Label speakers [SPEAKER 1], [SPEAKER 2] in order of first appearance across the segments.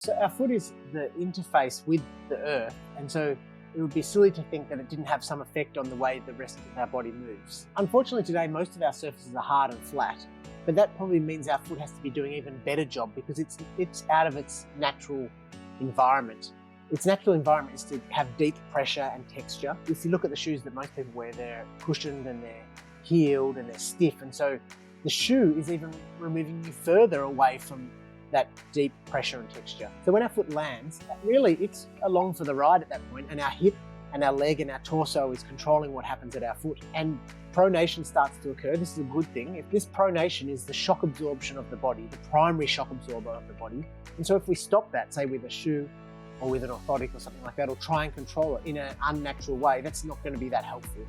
[SPEAKER 1] So our foot is the interface with the earth, and so it would be silly to think that it didn't have some effect on the way the rest of our body moves. Unfortunately today, most of our surfaces are hard and flat, but that probably means our foot has to be doing an even better job because it's out of its natural environment. Its natural environment is to have deep pressure and texture. If you look at the shoes that most people wear, they're cushioned and they're heeled and they're stiff, and so the shoe is even removing you further away from that deep pressure and texture. So when our foot lands, really it's along for the ride at that point, and our hip and our leg and our torso is controlling what happens at our foot, and pronation starts to occur. This is a good thing. If this pronation is the shock absorption of the body, the primary shock absorber of the body, and so if we stop that, say with a shoe or with an orthotic or something like that, or try and control it in an unnatural way, that's not going to be that helpful.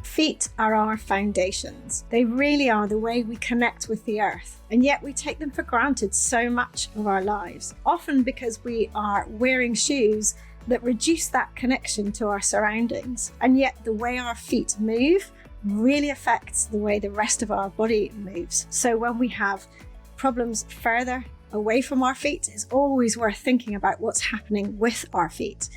[SPEAKER 2] Feet are our foundations. They really are the way we connect with the earth, and yet we take them for granted so much of our lives, often because we are wearing shoes that reduce that connection to our surroundings. And yet the way our feet move really affects the way the rest of our body moves. So when we have problems further away from our feet, it's always worth thinking about what's happening with our feet.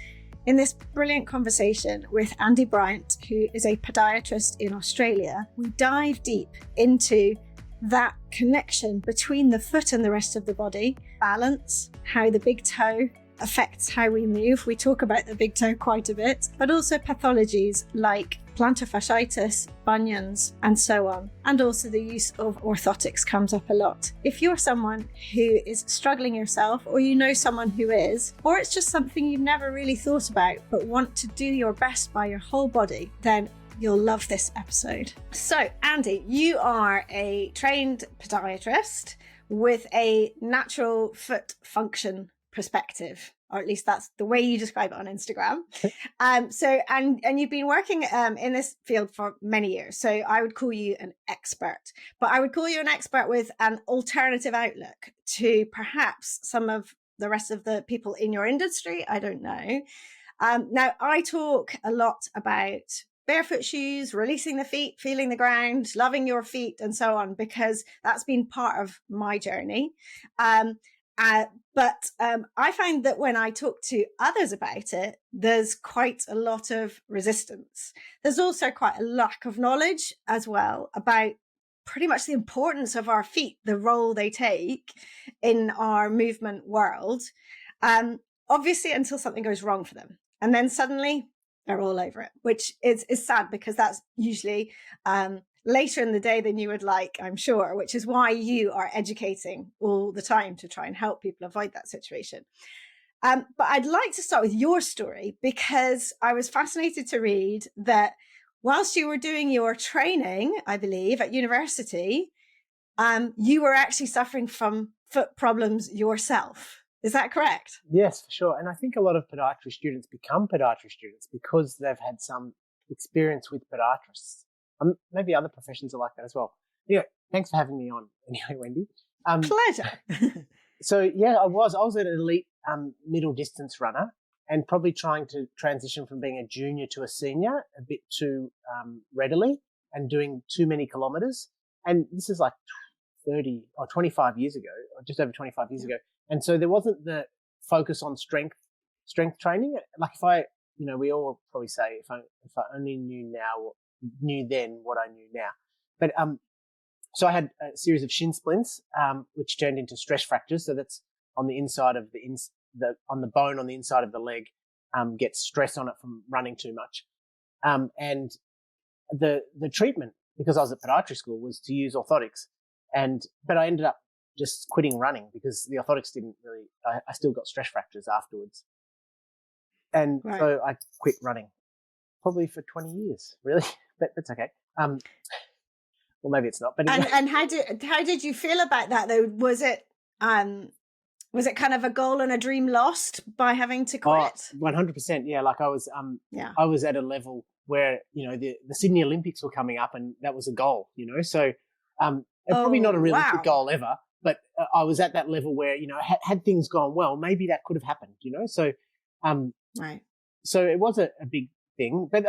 [SPEAKER 2] In this brilliant conversation with Andy Bryant, who is a podiatrist in Australia, we dive deep into that connection between the foot and the rest of the body, balance, how the big toe affects how we move. We talk about the big toe quite a bit, but also pathologies like plantar fasciitis, bunions, and so on. And also the use of orthotics comes up a lot. If you're someone who is struggling yourself, or you know someone who is, or it's just something you've never really thought about but want to do your best by your whole body, then you'll love this episode. So, Andy, you are a trained podiatrist with a natural foot function perspective, or at least that's the way you describe it on Instagram. And you've been working in this field for many years. So I would call you an expert, but I would call you an expert with an alternative outlook to perhaps some of the rest of the people in your industry. I don't know. Now I talk a lot about barefoot shoes, releasing the feet, feeling the ground, loving your feet, and so on, because that's been part of my journey. But I find that when I talk to others about it, there's quite a lot of resistance. There's also quite a lack of knowledge as well about pretty much the importance of our feet, the role they take in our movement world. Obviously, until something goes wrong for them. And then suddenly they're all over it, which is sad, because that's usually later in the day than you would like, I'm sure, which is why you are educating all the time to try and help people avoid that situation. But I'd like to start with your story, because I was fascinated to read that whilst you were doing your training, I believe, at university, you were actually suffering from foot problems yourself. Is that correct?
[SPEAKER 1] Yes, for sure. And I think a lot of podiatry students become podiatry students because they've had some experience with podiatrists. Maybe other professions are like that as well. Yeah, thanks for having me on anyway, Wendy.
[SPEAKER 2] Pleasure.
[SPEAKER 1] So yeah, I was an elite middle distance runner, and probably trying to transition from being a junior to a senior a bit too readily, and doing too many kilometers. And this is like 30 or 25 years ago, or just over 25 years ago. And so there wasn't the focus on strength training. Like we all probably say, if I only knew then what I knew now. But so I had a series of shin splints, which turned into stress fractures. So that's on the inside of on the bone on the inside of the leg, gets stress on it from running too much. And the treatment, because I was at podiatry school, was to use orthotics. But I ended up just quitting running because the orthotics didn't really, I still got stress fractures afterwards. And right. So I quit running, probably for 20 years, really, but that's okay. Well, maybe it's not. But
[SPEAKER 2] and how did you feel about that though? Was it kind of a goal and a dream lost by having to quit?
[SPEAKER 1] 100%. Yeah. Like I was at a level where, the Sydney Olympics were coming up, and that was a goal, so, probably not a realistic goal ever, but I was at that level where, had things gone well, maybe that could have happened, so,
[SPEAKER 2] right.
[SPEAKER 1] So it was a big thing, but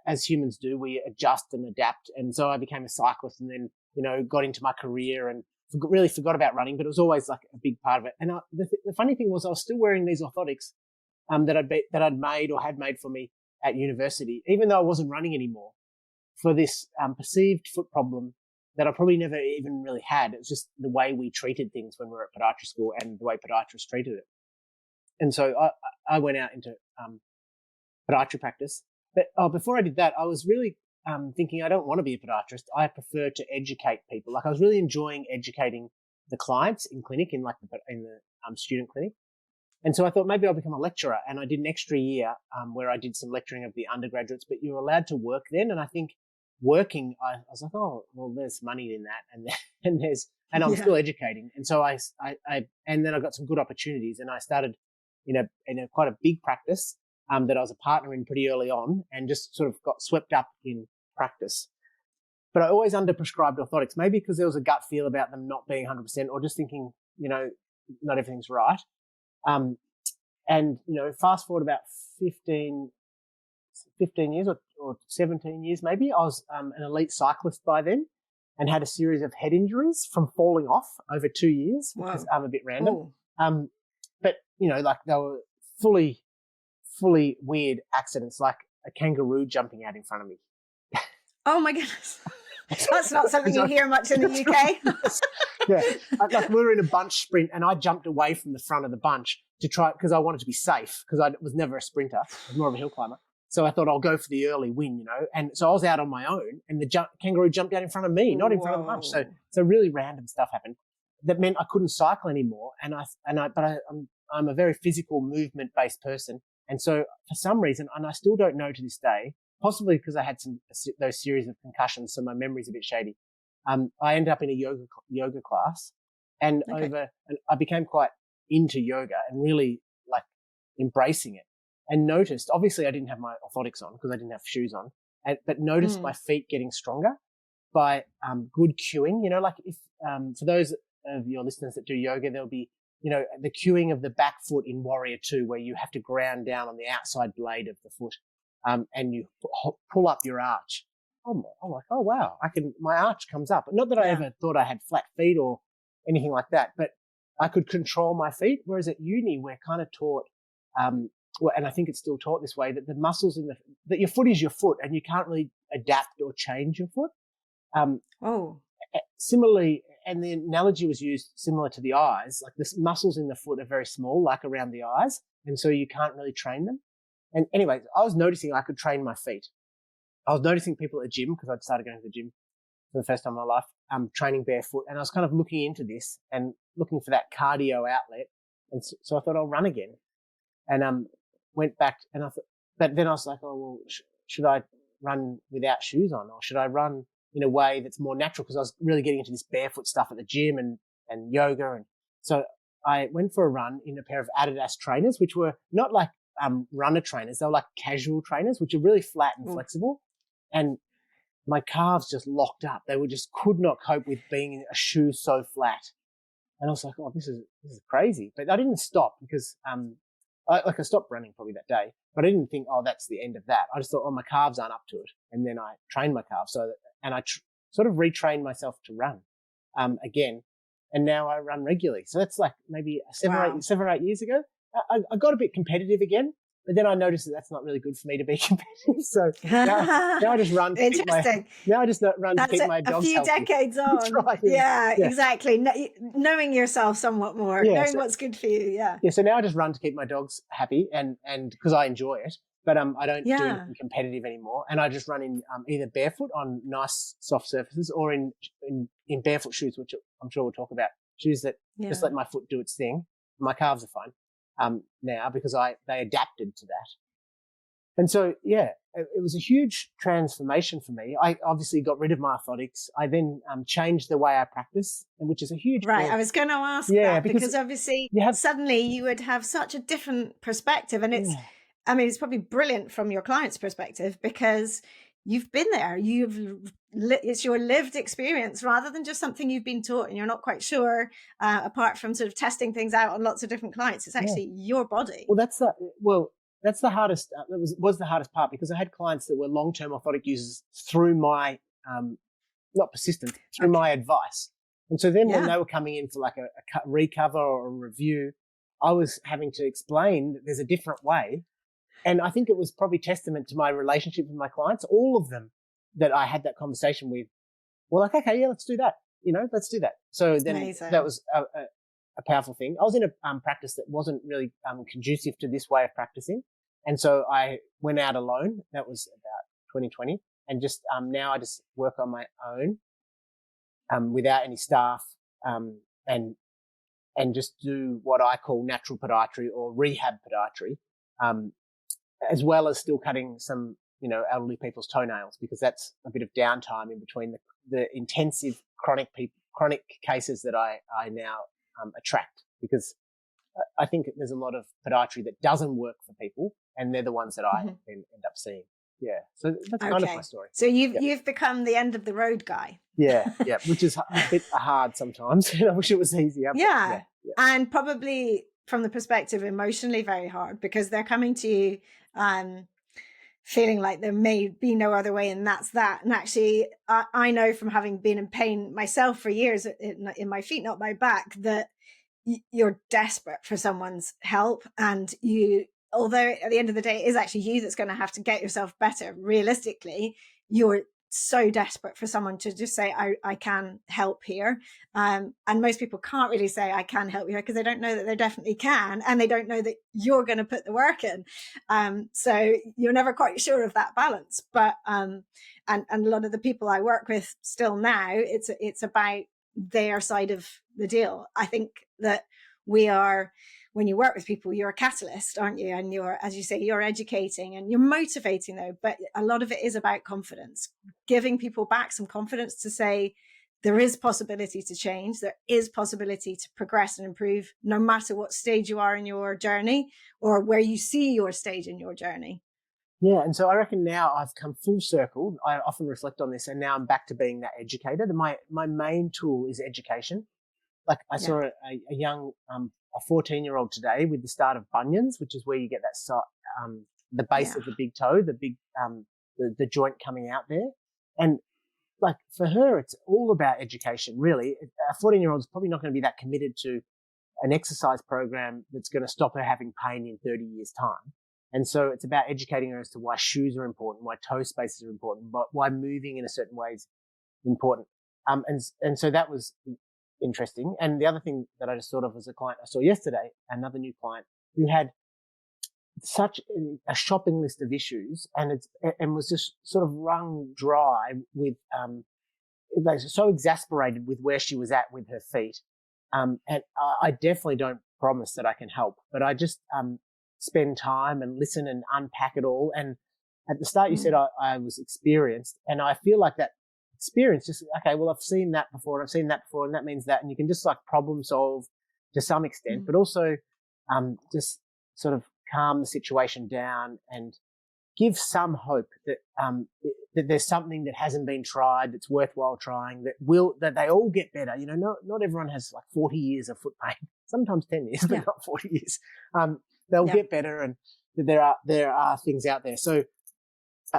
[SPEAKER 1] as humans do, we adjust and adapt. And so I became a cyclist, and then, got into my career and really forgot about running, but it was always like a big part of it. And the funny thing was I was still wearing these orthotics that I'd made or had made for me at university, even though I wasn't running anymore, for this perceived foot problem that I probably never even really had. It was just the way we treated things when we were at podiatry school and the way podiatrists treated it. And so I went out into podiatry practice. But before I did that, I was really thinking I don't want to be a podiatrist. I prefer to educate people. Like I was really enjoying educating the clients in clinic, in the student clinic. And so I thought maybe I'll become a lecturer. And I did an extra year where I did some lecturing of the undergraduates, but you were allowed to work then. And I think working, I was like, oh, well, there's money in that. And I'm still educating. And so and then I got some good opportunities, and I started in a quite a big practice that I was a partner in pretty early on, and just sort of got swept up in practice. But I always underprescribed orthotics, maybe because there was a gut feel about them not being 100%, or just thinking, not everything's right. And, fast forward about 15 years or 17 years maybe, I was an elite cyclist by then and had a series of head injuries from falling off over 2 years, which is a bit random. But, like they were fully weird accidents, like a kangaroo jumping out in front of me.
[SPEAKER 2] Oh, my goodness. That's not something you hear much in the UK.
[SPEAKER 1] Yeah. Like we were in a bunch sprint and I jumped away from the front of the bunch to try, because I wanted to be safe, because I was never a sprinter. I was more of a hill climber. So I thought I'll go for the early win, And so I was out on my own, and the kangaroo jumped out in front of me, not in front of the bunch. So really random stuff happened that meant I couldn't cycle anymore. But I'm a very physical, movement-based person. And so for some reason, and I still don't know to this day, possibly because I had those series of concussions, so my memory's a bit shady. I ended up in a yoga class, and I became quite into yoga and really like embracing it. And noticed, obviously, I didn't have my orthotics on because I didn't have shoes on, but noticed my feet getting stronger by good cueing. Like if for those of your listeners that do yoga, there'll be the cueing of the back foot in Warrior 2, where you have to ground down on the outside blade of the foot. And you pull up your arch. I'm like, oh wow, my arch comes up. Not that I ever thought I had flat feet or anything like that, but I could control my feet. Whereas at uni, we're kind of taught, and I think it's still taught this way, that the muscles that your foot is your foot, and you can't really adapt or change your foot. Similarly, and the analogy was used similar to the eyes, like the muscles in the foot are very small, like around the eyes, and so you can't really train them. And anyway, I was noticing I could train my feet. I was noticing people at the gym, because I'd started going to the gym for the first time in my life, training barefoot. And I was kind of looking into this and looking for that cardio outlet. And so I thought I'll run again, and went back. And but then I was like, oh, well, should I run without shoes on, or should I run in a way that's more natural? Because I was really getting into this barefoot stuff at the gym and yoga. And so I went for a run in a pair of Adidas trainers, which were not like runner trainers. They were like casual trainers, which are really flat and flexible. And my calves just locked up. They just could not cope with being in a shoe so flat. And I was like, oh, this is crazy. But I didn't stop, because I stopped running probably that day, but I didn't think, oh, that's the end of that. I just thought, oh, my calves aren't up to it. And then I trained my calves. And I sort of retrained myself to run again. And now I run regularly. So that's like maybe 7 or 8 years ago. I got a bit competitive again, but then I noticed that that's not really good for me to be competitive. So now I just run.
[SPEAKER 2] Interesting.
[SPEAKER 1] I just run to keep my dogs
[SPEAKER 2] healthy. A few
[SPEAKER 1] healthy.
[SPEAKER 2] decades on.
[SPEAKER 1] That's right.
[SPEAKER 2] Yeah, exactly. Knowing yourself somewhat more, knowing what's good for you. Yeah.
[SPEAKER 1] Yeah. So now I just run to keep my dogs happy, and because I enjoy it. But I don't do anything competitive anymore, and I just run in either barefoot on nice soft surfaces, or in barefoot shoes, which I'm sure we'll talk about. Shoes that just let my foot do its thing. My calves are fine now, because they adapted to that. And so it was a huge transformation for me. I obviously got rid of my orthotics. I then changed the way I practice, which is a huge
[SPEAKER 2] I was going to ask that, because obviously suddenly you would have such a different perspective, and it's. I mean, it's probably brilliant from your client's perspective, because you've been there. It's your lived experience rather than just something you've been taught and you're not quite sure. Apart from sort of testing things out on lots of different clients, it's actually your body.
[SPEAKER 1] Well, that's the hardest. That was the hardest part, because I had clients that were long-term orthotic users through my not persistence, through my advice. And so then when
[SPEAKER 2] Yeah.
[SPEAKER 1] they were coming in for like a recover or a review, I was having to explain that there's a different way. And I think it was probably testament to my relationship with my clients, all of them that I had that conversation with were like, okay, yeah, let's do that. Let's do that. So then that
[SPEAKER 2] Amazing.
[SPEAKER 1] was a powerful thing. I was in a practice that wasn't really conducive to this way of practicing. And so I went out alone. That was about 2020. And just now I just work on my own without any staff and just do what I call natural podiatry or rehab podiatry, as well as still cutting some, elderly people's toenails, because that's a bit of downtime in between the intensive chronic cases that I now attract, because I think there's a lot of podiatry that doesn't work for people, and they're the ones that I then end up seeing. Yeah, so that's kind of my story.
[SPEAKER 2] So you've become the end of the road guy.
[SPEAKER 1] Yeah, which is a bit hard sometimes. I wish it was easier.
[SPEAKER 2] Yeah. And probably from the perspective emotionally very hard, because they're coming to you feeling like there may be no other way, and that's that. And actually, I know from having been in pain myself for years in my feet, not my back, that you're desperate for someone's help, and although at the end of the day it is actually you that's going to have to get yourself better, realistically you're so desperate for someone to just say I can help here, and most people can't really say I can help you because they don't know that they definitely can, and they don't know that you're going to put the work in, so you're never quite sure of that balance. But and a lot of the people I work with still now, it's about their side of the deal. I think that when you work with people, you're a catalyst, aren't you? And you're, as you say, you're educating and you're motivating though. But a lot of it is about confidence, giving people back some confidence to say, there is possibility to change. There is possibility to progress and improve, no matter what stage you are in your journey or where you see your stage in your journey.
[SPEAKER 1] Yeah, and so I reckon now I've come full circle. I often reflect on this, and now I'm back to being that educator. My main tool is education. Like I saw a young, a 14-year-old today with the start of bunions, which is where you get that the base of the big toe, the big the joint coming out there, and like for her, it's all about education. Really, a 14-year-old is probably not going to be that committed to an exercise program that's going to stop her having pain in 30 years' time. And so it's about educating her as to why shoes are important, why toe spaces are important, why moving in a certain way is important. And so that was interesting. And the other thing that I just thought of was a client I saw yesterday, another new client who had such a shopping list of issues and was just sort of wrung dry with, like so exasperated with where she was at with her feet. And I definitely don't promise that I can help, but I just, spend time and listen and unpack it all. And at the start, you said I was experienced, and I feel like that experience just, okay, well, I've seen that before, and I've seen that before, and that means that, and you can just like problem solve to some extent, but also just sort of calm the situation down and give some hope that that there's something that hasn't been tried that's worthwhile trying, that they all get better. Not everyone has like 40 years of foot pain, sometimes 10 years, but not 40 years. They'll get better, and there are things out there. So,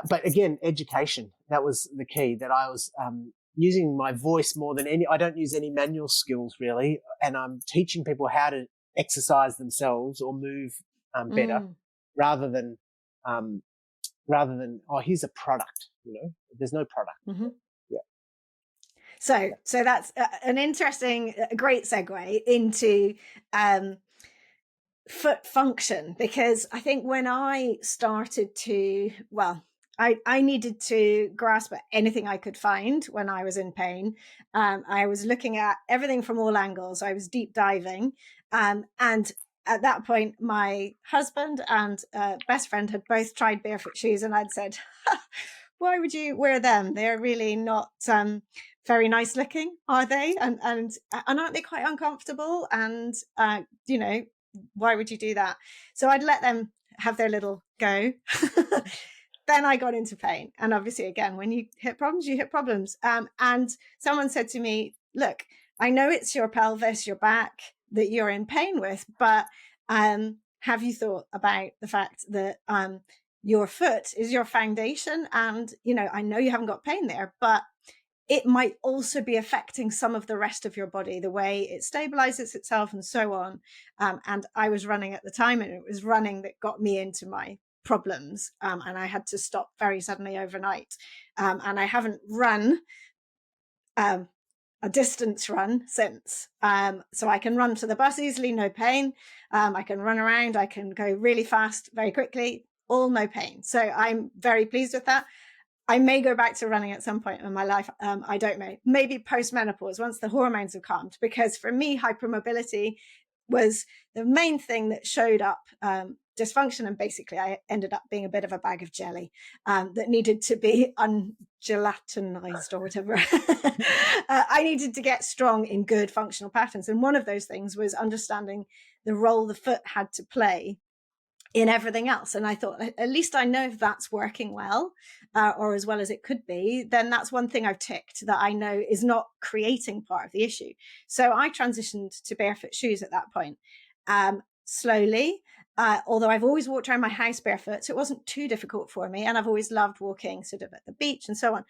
[SPEAKER 1] but again, education, that was the key, that I was using my voice more than I don't use any manual skills really. And I'm teaching people how to exercise themselves or move better rather than, oh, here's a product, there's no product.
[SPEAKER 2] Mm-hmm.
[SPEAKER 1] Yeah.
[SPEAKER 2] So that's an interesting, great segue into foot function, because I think when I started to, I needed to grasp at anything I could find when I was in pain. I was looking at everything from all angles. I was deep diving. And at that point, my husband and best friend had both tried barefoot shoes, and I'd said, why would you wear them? They're really not very nice looking, are they? And aren't they quite uncomfortable? And, why would you do that? So I'd let them have their little go. Then I got into pain. And obviously, again, when you hit problems, you hit problems. And someone said to me, look, I know it's your pelvis, your back that you're in pain with, but have you thought about the fact that your foot is your foundation? And, I know you haven't got pain there, but it might also be affecting some of the rest of your body, the way it stabilizes itself and so on. And I was running at the time, and it was running that got me into my problems. And I had to stop very suddenly overnight. And I haven't run a distance run since. So I can run to the bus easily, no pain. I can run around. I can go really fast, very quickly, all no pain. So I'm very pleased with that. I may go back to running at some point in my life. I don't know. Maybe post-menopause, once the hormones have calmed, because for me, hypermobility was the main thing that showed up dysfunction. And basically, I ended up being a bit of a bag of jelly that needed to be ungelatinized or whatever. I needed to get strong in good functional patterns. And one of those things was understanding the role the foot had to play in everything else. And I thought, at least I know if that's working well, or as well as it could be, then that's one thing I've ticked that I know is not creating part of the issue. So I transitioned to barefoot shoes at that point, slowly. Although I've always walked around my house barefoot, so it wasn't too difficult for me. And I've always loved walking sort of at the beach and so on.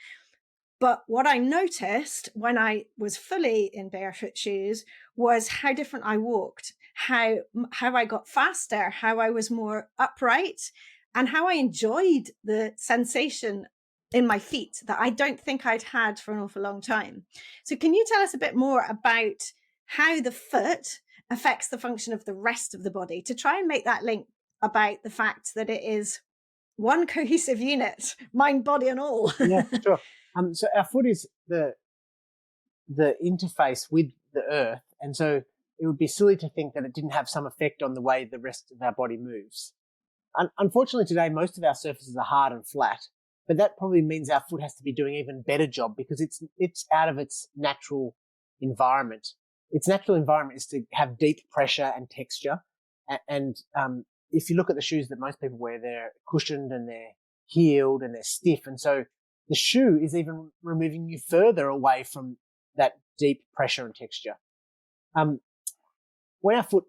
[SPEAKER 2] But what I noticed when I was fully in barefoot shoes was how different I walked, how I got faster, how I was more upright, and how I enjoyed the sensation in my feet that I don't think I'd had for an awful long time. So can you tell us a bit more about how the foot affects the function of the rest of the body, to try and make that link about the fact that it is one cohesive unit, mind, body, and all?
[SPEAKER 1] Yeah, sure. So our foot is the interface with the earth, and so it would be silly to think that it didn't have some effect on the way the rest of our body moves. Unfortunately, today most of our surfaces are hard and flat, but that probably means our foot has to be doing an even better job because it's out of its natural environment. Its natural environment is to have deep pressure and texture, and if you look at the shoes that most people wear, they're cushioned and they're heeled and they're stiff, and so the shoe is even removing you further away from that deep pressure and texture. When our foot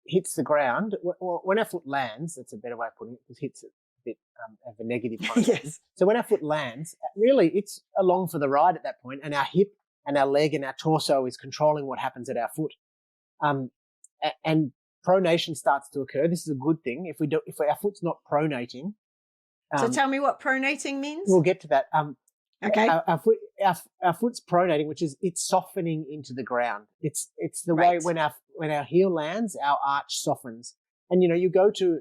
[SPEAKER 1] hits the ground, or when our foot lands, that's a better way of putting it, because hits it a bit of a negative connotation.
[SPEAKER 2] Yes.
[SPEAKER 1] So when our foot lands, really it's along for the ride at that point, and our hip and our leg and our torso is controlling what happens at our foot. And pronation starts to occur. This is a good thing. If our foot's not pronating.
[SPEAKER 2] So tell me what pronating means.
[SPEAKER 1] We'll get to that.
[SPEAKER 2] Okay.
[SPEAKER 1] Our foot's pronating, which is it's softening into the ground. It's the way when our heel lands, our arch softens. And you go to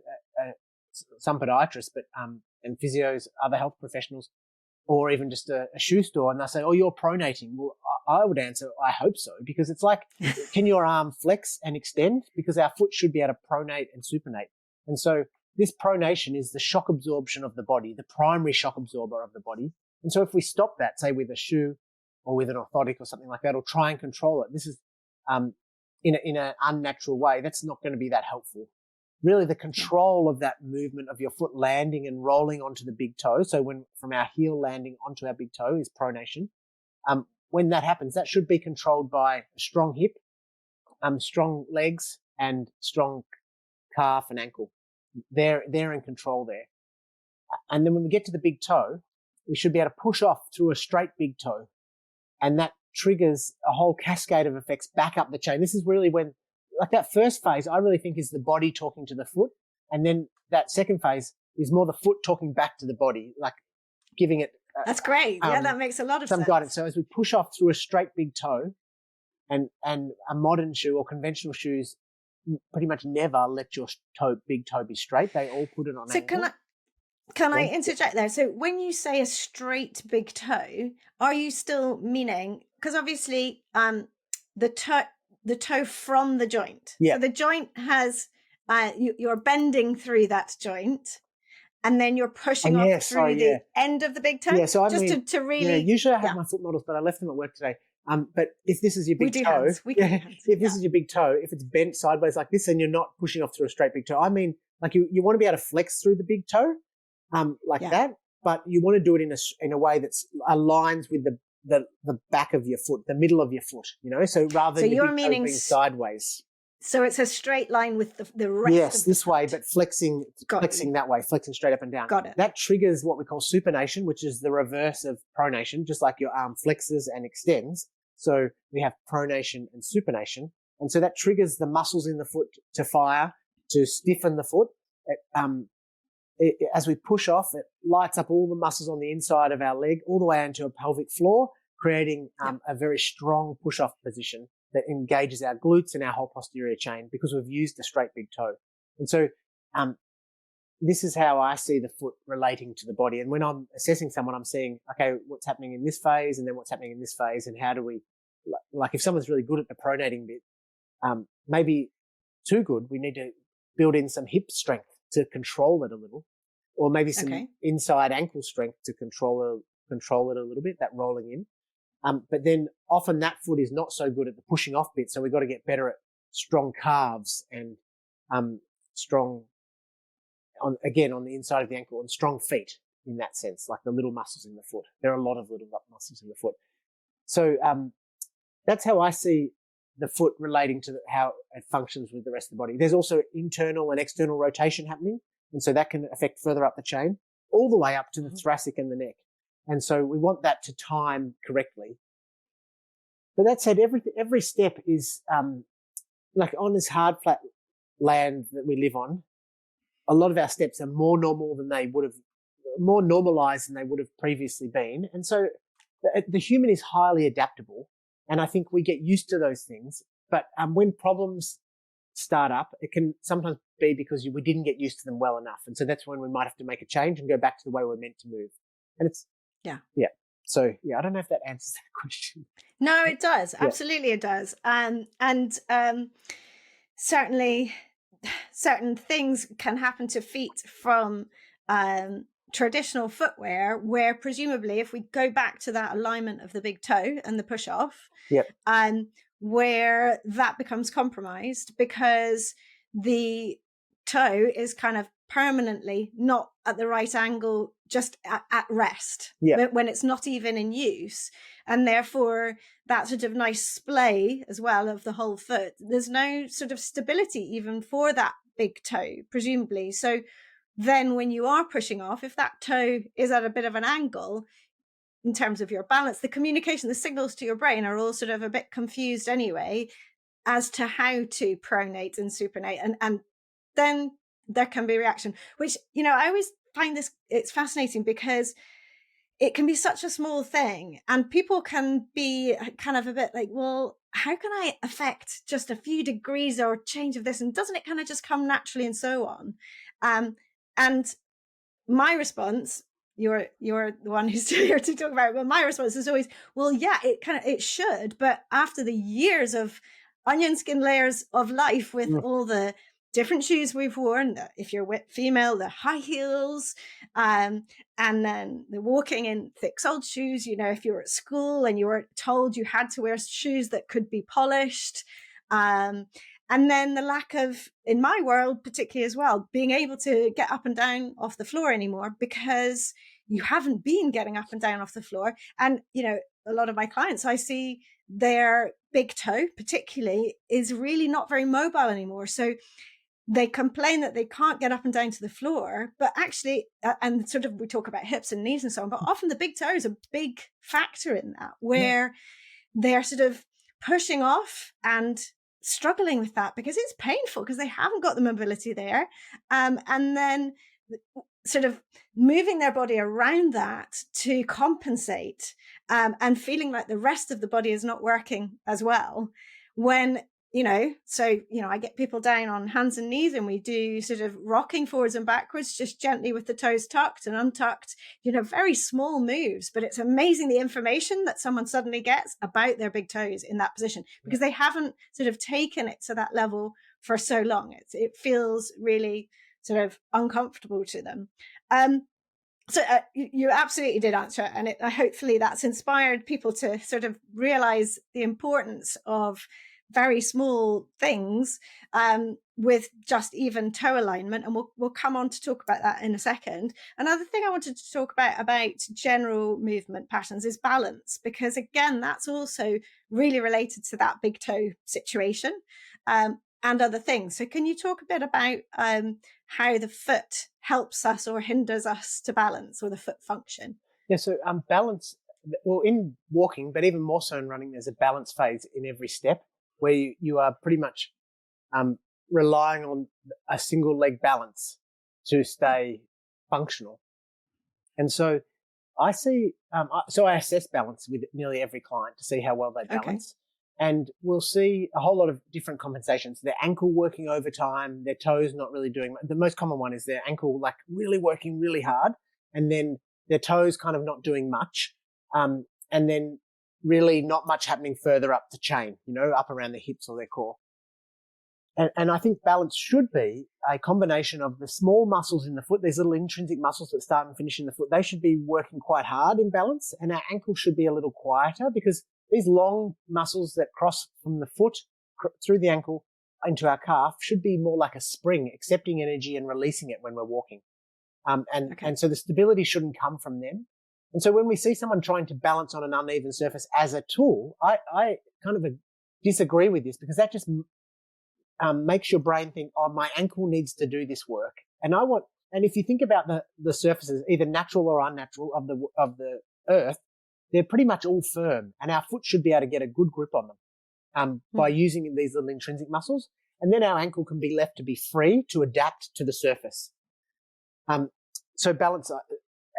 [SPEAKER 1] some podiatrists, but and physios, other health professionals, or even just a shoe store, and they'll say, "Oh, you're pronating." Well, I would answer, "I hope so," because it's like, can your arm flex and extend? Because our foot should be able to pronate and supinate, and so this pronation is the shock absorption of the body, the primary shock absorber of the body. And so if we stop that, say with a shoe or with an orthotic or something like that, or try and control it, this is in an unnatural way, that's not going to be that helpful. Really, the control of that movement of your foot landing and rolling onto the big toe, so when from our heel landing onto our big toe is pronation. When that happens, that should be controlled by a strong hip, strong legs, and strong calf and ankle. They're in control there. And then when we get to the big toe, we should be able to push off through a straight big toe. And that triggers a whole cascade of effects back up the chain. This is really when, like that first phase, I really think is the body talking to the foot. And then that second phase is more the foot talking back to the body, like giving it.
[SPEAKER 2] That's great. Yeah, that makes a lot of
[SPEAKER 1] some
[SPEAKER 2] sense.
[SPEAKER 1] Guidance. So as we push off through a straight big toe, and a modern shoe or conventional shoes pretty much never let your big toe be straight. They all put it on ankle.
[SPEAKER 2] So can I interject there? So when you say a straight big toe, are you still meaning, because obviously the toe from the joint.
[SPEAKER 1] Yeah.
[SPEAKER 2] So the joint has you're bending through that joint, and then you're pushing off through the end of the big toe.
[SPEAKER 1] Yeah, so I
[SPEAKER 2] just
[SPEAKER 1] mean,
[SPEAKER 2] to really.
[SPEAKER 1] Yeah, usually I have my foot models, but I left them at work today. But if this is your big toe, if this is your big toe, if it's bent sideways like this, and you're not pushing off through a straight big toe, I mean, like you want to be able to flex through the big toe, that, but you want to do it in a way that aligns with the back of your foot, the middle of your foot, so rather than your big toe being sideways.
[SPEAKER 2] So it's a straight line with the rest
[SPEAKER 1] Yes,
[SPEAKER 2] of the
[SPEAKER 1] this way,
[SPEAKER 2] foot.
[SPEAKER 1] but flexing that way, flexing straight up and down.
[SPEAKER 2] Got it.
[SPEAKER 1] That triggers what we call supination, which is the reverse of pronation, just like your arm flexes and extends. So we have pronation and supination. And so that triggers the muscles in the foot to fire, to stiffen the foot. As we push off, it lights up all the muscles on the inside of our leg, all the way into a pelvic floor, creating a very strong push-off position that engages our glutes and our whole posterior chain because we've used a straight big toe. And so this is how I see the foot relating to the body. And when I'm assessing someone, I'm seeing, okay, what's happening in this phase and then what's happening in this phase, and how do we, like if someone's really good at the pronating bit, maybe too good, we need to build in some hip strength to control it a little, or maybe some inside ankle strength to control it a little bit, that rolling in. But then often that foot is not so good at the pushing off bit. So we've got to get better at strong calves and strong on the inside of the ankle, and strong feet in that sense, like the little muscles in the foot. There are a lot of little muscles in the foot. So that's how I see the foot relating to how it functions with the rest of the body. There's also internal and external rotation happening. And so that can affect further up the chain, all the way up to the thoracic and the neck. And so we want that to time correctly. But that said, every step is, like on this hard, flat land that we live on, a lot of our steps are more normalized than they would have previously been. And so the human is highly adaptable. And I think we get used to those things. But when problems start up, it can sometimes be because we didn't get used to them well enough. And so that's when we might have to make a change and go back to the way we're meant to move. And it's, yeah. So, I don't know if that answers that question.
[SPEAKER 2] No, it does. Yeah. Absolutely, it does. Certainly certain things can happen to feet from traditional footwear, where presumably if we go back to that alignment of the big toe and the push off, where that becomes compromised because the toe is kind of permanently not at the right angle, just at rest, when it's not even in use. And therefore that sort of nice splay as well of the whole foot, there's no sort of stability even for that big toe, presumably. So then when you are pushing off, if that toe is at a bit of an angle in terms of your balance, the communication, the signals to your brain are all sort of a bit confused anyway as to how to pronate and supinate. And then there can be reaction, which, I always find it's fascinating because it can be such a small thing and people can be kind of a bit like, well, how can I affect just a few degrees or change of this? And doesn't it kind of just come naturally and so on? And my response, you're the one who's here to talk about it, but my response is always, well, yeah, it should. But after the years of onion skin layers of life with all the different shoes we've worn, if you're female, the high heels, and then the walking in thick soled shoes, if you were at school and you were told you had to wear shoes that could be polished, and then the lack of, in my world particularly as well, being able to get up and down off the floor anymore because you haven't been getting up and down off the floor. And, a lot of my clients, I see their big toe particularly is really not very mobile anymore. So they complain that they can't get up and down to the floor, but actually, and sort of we talk about hips and knees and so on, but often the big toe is a big factor in that, where they're sort of pushing off and struggling with that because it's painful because they haven't got the mobility there. And then sort of moving their body around that to compensate, and feeling like the rest of the body is not working as well when, I get people down on hands and knees and we do sort of rocking forwards and backwards, just gently with the toes tucked and untucked, very small moves, but it's amazing the information that someone suddenly gets about their big toes in that position because they haven't sort of taken it to that level for so long. It feels really sort of uncomfortable to them. So you absolutely did answer it. And hopefully that's inspired people to sort of realize the importance of very small things with just even toe alignment. And we'll come on to talk about that in a second. Another thing I wanted to talk about general movement patterns is balance, because again, that's also really related to that big toe situation. And and other things. So can you talk a bit about how the foot helps us or hinders us to balance, or the foot function?
[SPEAKER 1] Yeah, so balance, well, in walking, but even more so in running, there's a balance phase in every step where you are pretty much relying on a single leg balance to stay functional. And so I see, so I assess balance with nearly every client to see how well they balance. Okay. And we'll see a whole lot of different compensations. Their ankle working overtime, their toes not really doing. The most common one is their ankle like really working really hard, and then their toes kind of not doing much, and then really not much happening further up the chain, up around the hips or their core. And I think balance should be a combination of the small muscles in the foot, these little intrinsic muscles that start and finish in the foot. They should be working quite hard in balance, and our ankle should be a little quieter, because these long muscles that cross from the foot through the ankle into our calf should be more like a spring, accepting energy and releasing it when we're walking. And so the stability shouldn't come from them. And so when we see someone trying to balance on an uneven surface as a tool, I kind of disagree with this, because that just makes your brain think, oh, my ankle needs to do this work. And if you think about the surfaces, either natural or unnatural of the earth, they're pretty much all firm, and our foot should be able to get a good grip on them by using these little intrinsic muscles. And then our ankle can be left to be free to adapt to the surface. So balance,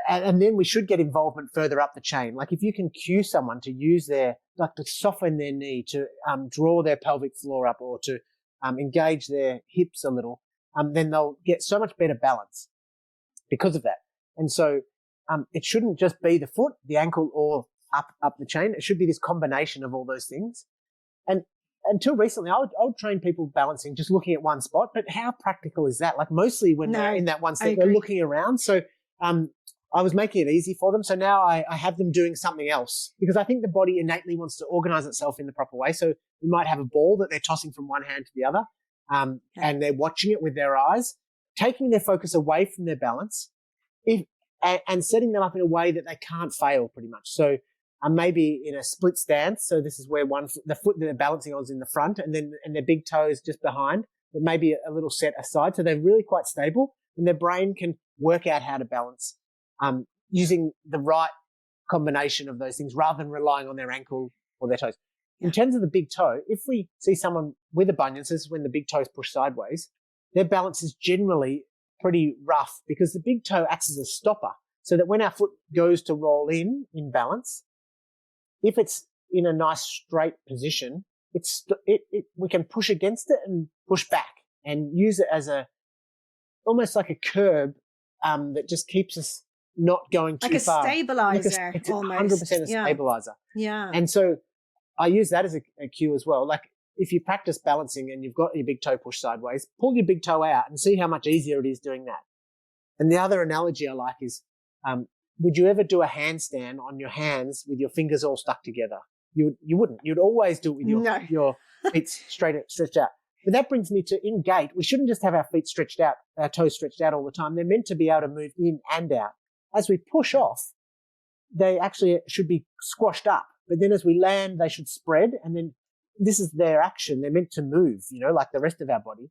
[SPEAKER 1] and then we should get involvement further up the chain. Like if you can cue someone to use to soften their knee, to draw their pelvic floor up, or to engage their hips a little, then they'll get so much better balance because of that. And so it shouldn't just be the foot, the ankle, or up the chain. It should be this combination of all those things. And until recently, I would train people balancing just looking at one spot, but how practical is that? Like mostly when they're in that one step, they're looking around. So I was making it easy for them. So now I have them doing something else, because I think the body innately wants to organize itself in the proper way. So we might have a ball that they're tossing from one hand to the other, and they're watching it with their eyes, taking their focus away from their balance, and setting them up in a way that they can't fail pretty much. So maybe in a split stance. So this is where the foot that they're balancing on is in the front, and their big toe is just behind, but maybe a little set aside. So they're really quite stable, and their brain can work out how to balance using the right combination of those things, rather than relying on their ankle or their toes. In terms of the big toe, if we see someone with a bunion, so this is when the big toe is pushed sideways, their balance is generally pretty rough, because the big toe acts as a stopper, so that when our foot goes to roll in balance, if it's in a nice straight position, we can push against it and push back, and use it as almost like a curb that just keeps us not going too far.
[SPEAKER 2] Like a stabilizer,
[SPEAKER 1] it's
[SPEAKER 2] almost.
[SPEAKER 1] 100% a stabilizer.
[SPEAKER 2] Yeah.
[SPEAKER 1] And so I use that as a cue as well. Like if you practice balancing and you've got your big toe pushed sideways, pull your big toe out and see how much easier it is doing that. And the other analogy I like is, would you ever do a handstand on your hands with your fingers all stuck together? You wouldn't. You'd always do it with your feet stretched out. But that brings me to, in gait, we shouldn't just have our feet stretched out, our toes stretched out all the time. They're meant to be able to move in and out. As we push off, they actually should be squashed up. But then as we land, they should spread. And then this is their action. They're meant to move, like the rest of our body.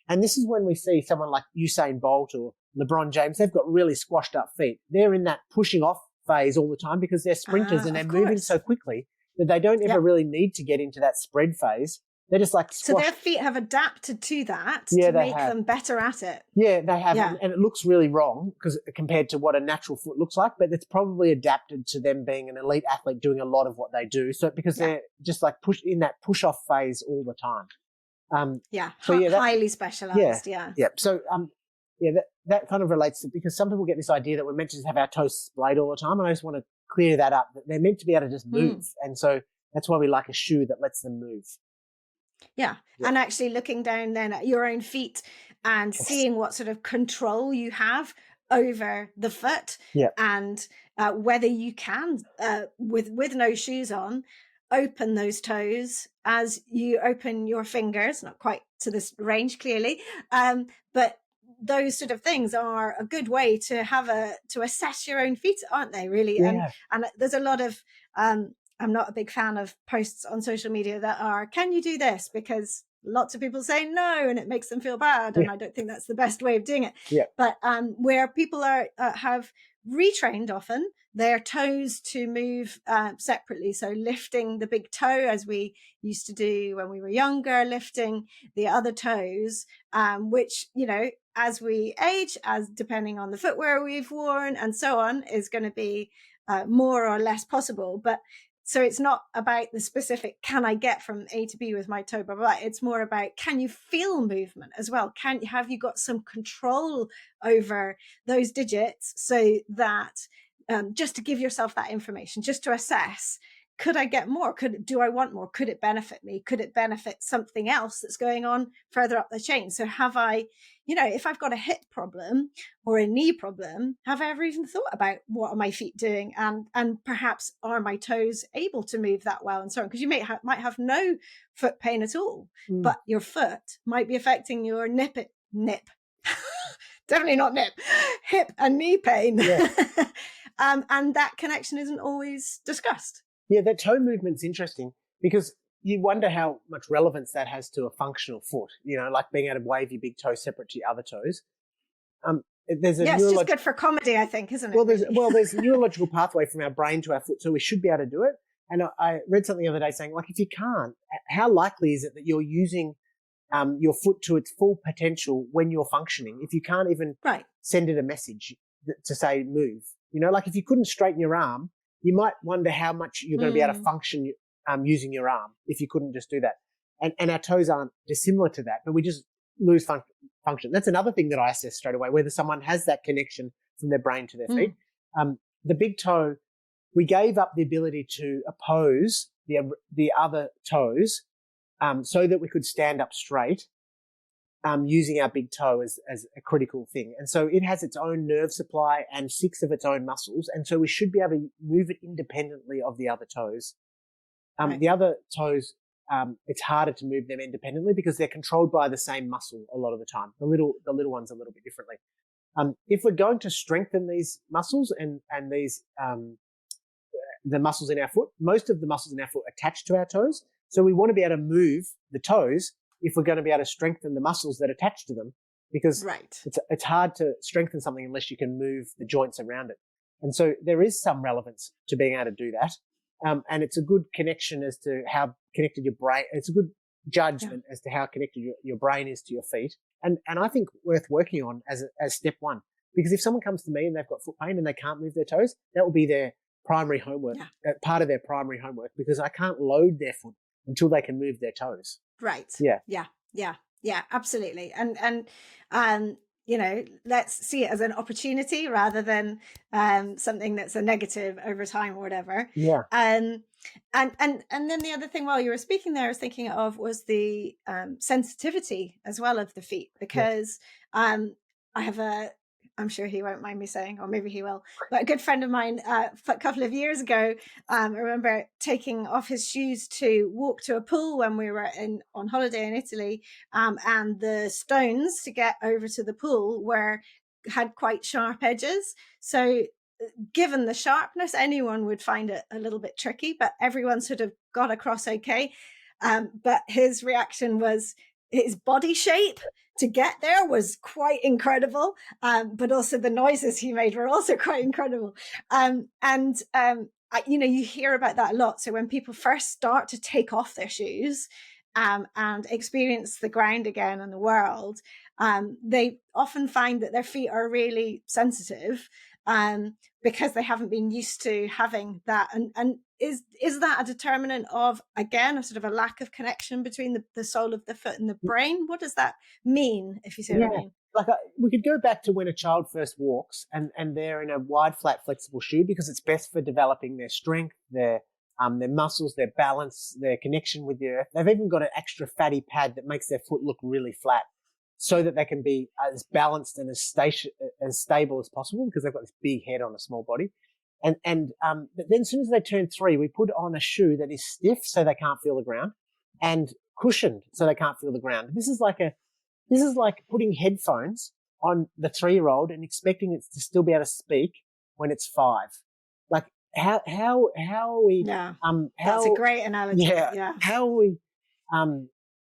[SPEAKER 1] And this is when we see someone like Usain Bolt or LeBron James. They've got really squashed up feet. They're in that pushing off phase all the time, because they're sprinters and they're moving so quickly that they don't ever really need to get into that spread phase. They're just like squashed.
[SPEAKER 2] So their feet have adapted to that to make them better at it.
[SPEAKER 1] Yeah, they have. Yeah. And it looks really wrong compared to what a natural foot looks like, but it's probably adapted to them being an elite athlete doing a lot of what they do. So because they're just like in that push off phase all the time.
[SPEAKER 2] Highly specialized. Yeah.
[SPEAKER 1] So that kind of relates to, because some people get this idea that we're meant to just have our toes splayed all the time, and I just want to clear that up, that they're meant to be able to just move. And so that's why we like a shoe that lets them move.
[SPEAKER 2] Yeah. And actually looking down then at your own feet and seeing what sort of control you have over the foot, and whether you can, with no shoes on, open those toes as you open your fingers, not quite to this range clearly, but those sort of things are a good way to assess your own feet, aren't they, really? And there's a lot of I'm not a big fan of posts on social media that are, can you do this? Because lots of people say no, and it makes them feel bad. And I don't think that's the best way of doing it.
[SPEAKER 1] Yeah.
[SPEAKER 2] But where people are have retrained often their toes to move separately. So lifting the big toe, as we used to do when we were younger, lifting the other toes, which, you know, as we age, as depending on the footwear we've worn and so on, is going to be more or less possible. But so it's not about the specific, can I get from A to B with my toe, blah, blah, blah. It's more about, can you feel movement as well? Have you got some control over those digits so that just to give yourself that information, just to assess, could I get more? Do I want more? Could it benefit me? Could it benefit something else that's going on further up the chain? So have I, you know, if I've got a hip problem or a knee problem, have I ever even thought about what are my feet doing? And perhaps are my toes able to move that well and so on? Because you might have no foot pain at all, but your foot might be affecting your definitely not hip and knee pain.
[SPEAKER 1] Yeah.
[SPEAKER 2] And that connection isn't always discussed.
[SPEAKER 1] Yeah, that toe movement's interesting because you wonder how much relevance that has to a functional foot, you know, like being able to wave your big toe separate to your other toes. There's a
[SPEAKER 2] it's just good for comedy, I think, isn't it?
[SPEAKER 1] There's a neurological pathway from our brain to our foot, so we should be able to do it. And I read something the other day saying, like, if you can't, how likely is it that you're using your foot to its full potential when you're functioning? If you can't even send it a message to say move, you know, like if you couldn't straighten your arm, you might wonder how much you're going to be able to function using your arm if you couldn't just do that. And our toes aren't dissimilar to that, but we just lose function. That's another thing that I assess straight away, whether someone has that connection from their brain to their feet. The big toe, we gave up the ability to oppose the other toes so that we could stand up straight using our big toe as a critical thing. And so it has its own nerve supply and 6 of its own muscles. And so we should be able to move it independently of the other toes. The other toes, it's harder to move them independently because they're controlled by the same muscle a lot of the time. The little ones a little bit differently. If we're going to strengthen these muscles and these the muscles in our foot, most of the muscles in our foot attach to our toes. So we want to be able to move the toes if we're going to be able to strengthen the muscles that attach to them, because it's hard to strengthen something unless you can move the joints around it. And so there is some relevance to being able to do that. And it's a good connection as to how connected your brain, it's a good judgment as to how connected your brain is to your feet. And I think worth working on as step one, because if someone comes to me and they've got foot pain and they can't move their toes, that will be their primary homework, part of their primary homework, because I can't load their foot until they can move their toes.
[SPEAKER 2] Right. Yeah, absolutely. And you know, let's see it as an opportunity rather than something that's a negative over time or whatever.
[SPEAKER 1] Yeah.
[SPEAKER 2] And then the other thing while you were speaking there I was thinking of was the sensitivity as well of the feet, because I have I'm sure he won't mind me saying, or maybe he will, but a good friend of mine a couple of years ago, I remember taking off his shoes to walk to a pool when we were on holiday in Italy, and the stones to get over to the pool had quite sharp edges. So given the sharpness, anyone would find it a little bit tricky, but everyone sort of got across okay. But his reaction was his body shape to get there was quite incredible, but also the noises he made were also quite incredible. You know, you hear about that a lot. So when people first start to take off their shoes and experience the ground again and the world, they often find that their feet are really sensitive because they haven't been used to having that. And is that a determinant of, again, a sort of a lack of connection between the sole of the foot and the brain? What does that mean, if you see what I mean?
[SPEAKER 1] Like we could go back to when a child first walks and they're in a wide, flat, flexible shoe because it's best for developing their strength, their muscles, their balance, their connection with the earth. They've even got an extra fatty pad that makes their foot look really flat so that they can be as balanced and as stable as possible, because they've got this big head on a small body. But then as soon as they turn 3, we put on a shoe that is stiff so they can't feel the ground and cushioned so they can't feel the ground. This is like putting headphones on the 3-year-old and expecting it to still be able to speak when it's 5. Like how are we?
[SPEAKER 2] That's a great analogy.
[SPEAKER 1] Yeah. How are we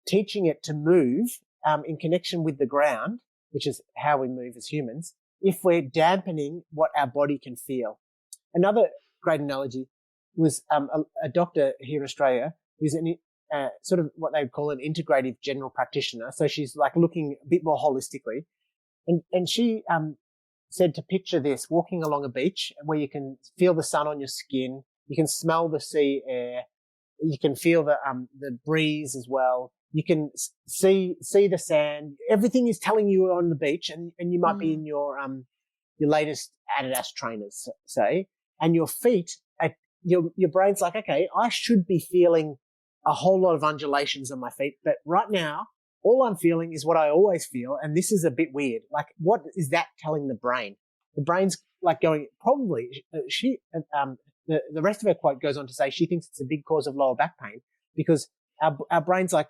[SPEAKER 1] teaching it to move in connection with the ground, which is how we move as humans, if we're dampening what our body can feel. Another great analogy was a doctor here in Australia who's sort of what they call an integrative general practitioner. So she's like looking a bit more holistically. And she said to picture this, walking along a beach where you can feel the sun on your skin, you can smell the sea air, you can feel the breeze as well. You can see the sand. Everything is telling you on the beach, and you might be in your latest Adidas trainers, say, and your feet, your brain's like, okay, I should be feeling a whole lot of undulations on my feet, but right now, all I'm feeling is what I always feel, and this is a bit weird. Like, what is that telling the brain? The brain's like going, probably, the rest of her quote goes on to say she thinks it's a big cause of lower back pain because our brain's like,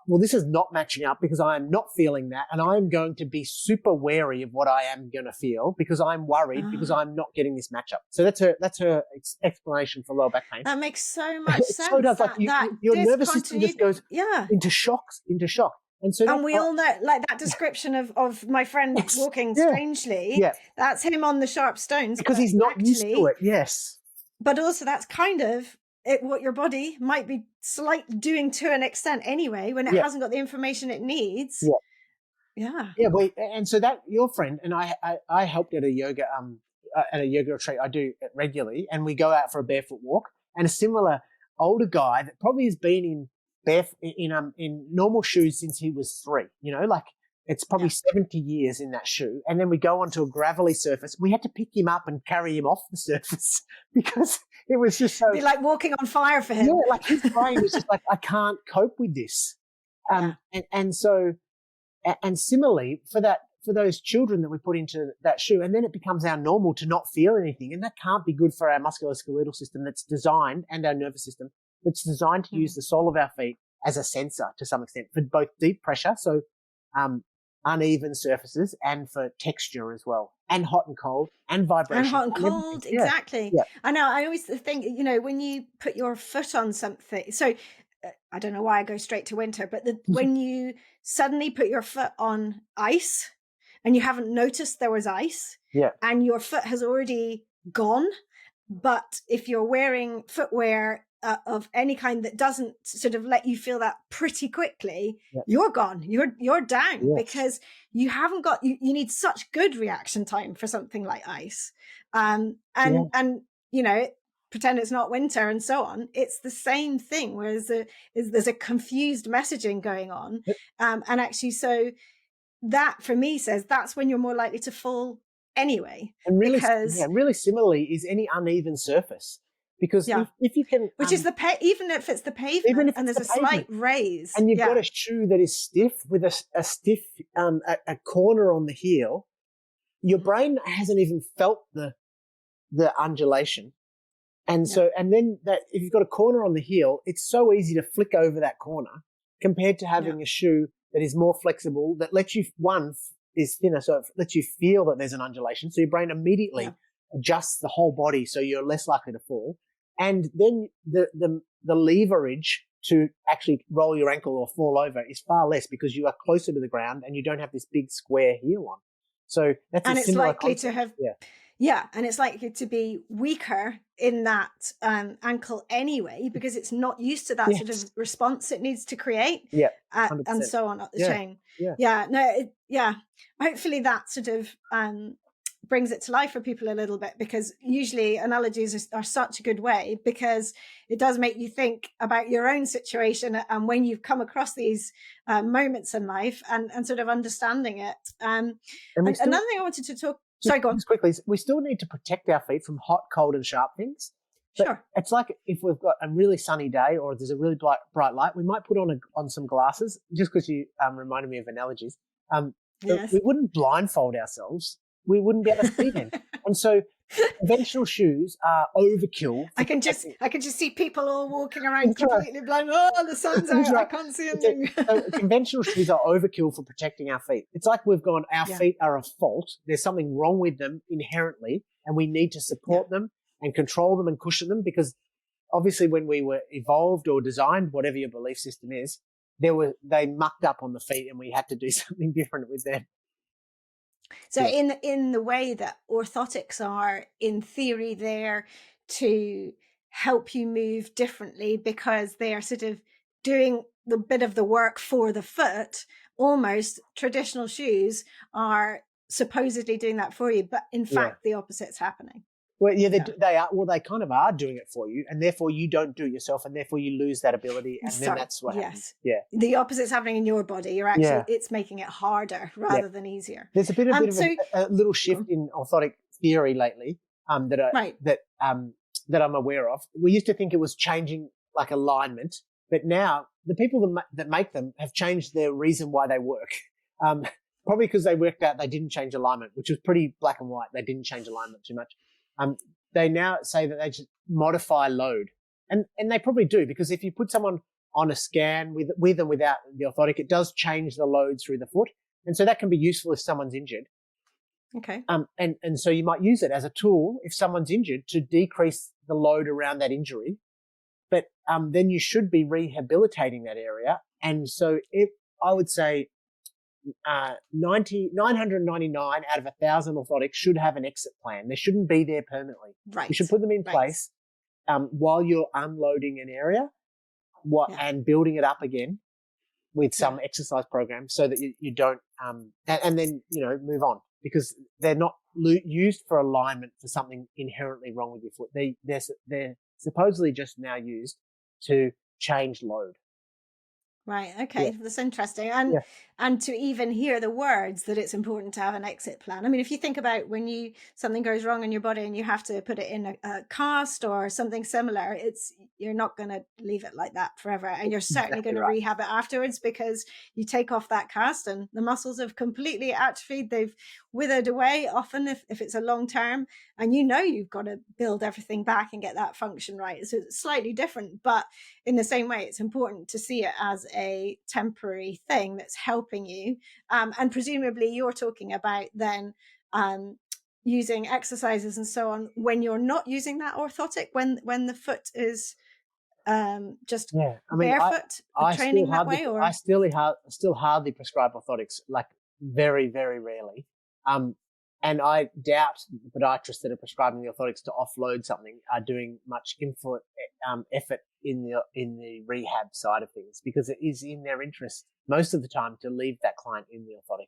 [SPEAKER 1] well, this is not matching up because I am not feeling that, and I'm going to be super wary of what I am going to feel because I'm worried because I'm not getting this matchup. So that's her explanation for lower back pain.
[SPEAKER 2] That makes so much sense.
[SPEAKER 1] So does, like, your nervous system just goes into shock. And so
[SPEAKER 2] we all know, like that description of my friend walking strangely, that's him on the sharp stones.
[SPEAKER 1] Because he's not used to it, yes.
[SPEAKER 2] But also that's kind of what your body might be doing to an extent anyway when it hasn't got the information it needs. Yeah.
[SPEAKER 1] And so that your friend and I helped at a yoga retreat I do it regularly, and we go out for a barefoot walk, and a similar older guy that probably has been in normal shoes since he was 3, like it's probably 70 years in that shoe. And then we go onto a gravelly surface. We had to pick him up and carry him off the surface because it was just so...
[SPEAKER 2] It'd be like walking on fire for him.
[SPEAKER 1] Yeah, like his brain was just like, I can't cope with this. And similarly for those children that we put into that shoe, and then it becomes our normal to not feel anything. And that can't be good for our musculoskeletal system that's designed, and our nervous system, that's designed to use the sole of our feet as a sensor to some extent for both deep pressure, so uneven surfaces, and for texture as well, and hot and cold, and vibration.
[SPEAKER 2] And hot and cold, exactly. Yeah. I know, I always think, when you put your foot on something, so I don't know why I go straight to winter, but when you suddenly put your foot on ice and you haven't noticed there was ice, and your foot has already gone, but if you're wearing footwear of any kind that doesn't sort of let you feel that pretty quickly, you're gone, you're down, because you haven't got, you need such good reaction time for something like ice. And pretend it's not winter and so on. It's the same thing, whereas there's a confused messaging going on. And actually, so that for me says that's when you're more likely to fall anyway. And really,
[SPEAKER 1] really similarly is any uneven surface. Because if you can...
[SPEAKER 2] Which is even if it's the pavement and there's a slight raise.
[SPEAKER 1] And you've got a shoe that is stiff with a stiff a corner on the heel, your brain hasn't even felt the undulation. And so, and then that if you've got a corner on the heel, it's so easy to flick over that corner compared to having a shoe that is more flexible, that lets you, is thinner, so it lets you feel that there's an undulation. So your brain immediately adjusts the whole body so you're less likely to fall. And then the leverage to actually roll your ankle or fall over is far less because you are closer to the ground and you don't have this big square heel on. So that's
[SPEAKER 2] and
[SPEAKER 1] a
[SPEAKER 2] it's
[SPEAKER 1] similar
[SPEAKER 2] likely
[SPEAKER 1] concept.
[SPEAKER 2] to have and it's likely to be weaker in that ankle anyway because it's not used to that sort of response it needs to create. And so on up the chain. Hopefully that sort of brings it to life for people a little bit, because usually analogies are such a good way, because it does make you think about your own situation and when you've come across these moments in life and sort of understanding it. And another thing I wanted to talk... Sorry, go on.
[SPEAKER 1] Just quickly, we still need to protect our feet from hot, cold and sharp things. But
[SPEAKER 2] sure.
[SPEAKER 1] It's like if we've got a really sunny day or there's a really bright light, we might put on some glasses, just because you reminded me of analogies. We wouldn't blindfold ourselves. We wouldn't be able to see them. And so conventional shoes are overkill.
[SPEAKER 2] I can just see people all walking around completely blind. Oh, the sun's out. I can't see anything.
[SPEAKER 1] So conventional shoes are overkill for protecting our feet. It's like we've gone, our feet are a fault. There's something wrong with them inherently, and we need to support them and control them and cushion them, because obviously when we were evolved or designed, whatever your belief system is, they mucked up on the feet, and we had to do something different with them.
[SPEAKER 2] So in the way that orthotics are, in theory, there to help you move differently because they are sort of doing the bit of the work for the foot, almost traditional shoes are supposedly doing that for you, but in fact the opposite's happening.
[SPEAKER 1] Well, yeah, they are. Well, they kind of are doing it for you, and therefore you don't do it yourself, and therefore you lose that ability, and then that's what happens. Yeah,
[SPEAKER 2] the opposite's happening in your body. You're actually it's making it harder rather than easier.
[SPEAKER 1] There's a bit of a little shift in orthotic theory lately that I'm aware of. We used to think it was changing like alignment, but now the people that make them have changed their reason why they work. Probably because they worked out they didn't change alignment, which was pretty black and white. They didn't change alignment too much. They now say that they just modify load. And they probably do, because if you put someone on a scan with and without the orthotic, it does change the load through the foot. And so that can be useful if someone's injured.
[SPEAKER 2] Okay.
[SPEAKER 1] And so you might use it as a tool if someone's injured to decrease the load around that injury. But then you should be rehabilitating that area. And so I would say 999 out of 1,000 orthotics should have an exit plan. They shouldn't be there permanently.
[SPEAKER 2] Right.
[SPEAKER 1] You should put them in place while you're unloading an area and building it up again with some exercise program, so that you don't and then move on, because they're not used for alignment for something inherently wrong with your foot. They're supposedly just now used to change load.
[SPEAKER 2] Right. Okay. That's interesting. And to even hear the words that it's important to have an exit plan. I mean, if you think about when something goes wrong in your body and you have to put it in a cast or something similar, you're not going to leave it like that forever. And you're certainly going to rehab it afterwards, because you take off that cast and the muscles have completely atrophied. They've withered away often if it's a long term, and you've got to build everything back and get that function right. So it's slightly different, but in the same way, it's important to see it as a temporary thing that's helping you. And presumably you're talking about then using exercises and so on when you're not using that orthotic, when the foot is just barefoot, training that way? Or I
[SPEAKER 1] still hardly prescribe orthotics, like very, very rarely. And I doubt the podiatrists that are prescribing the orthotics to offload something are doing much effort in the rehab side of things, because it is in their interest most of the time to leave that client in the orthotic,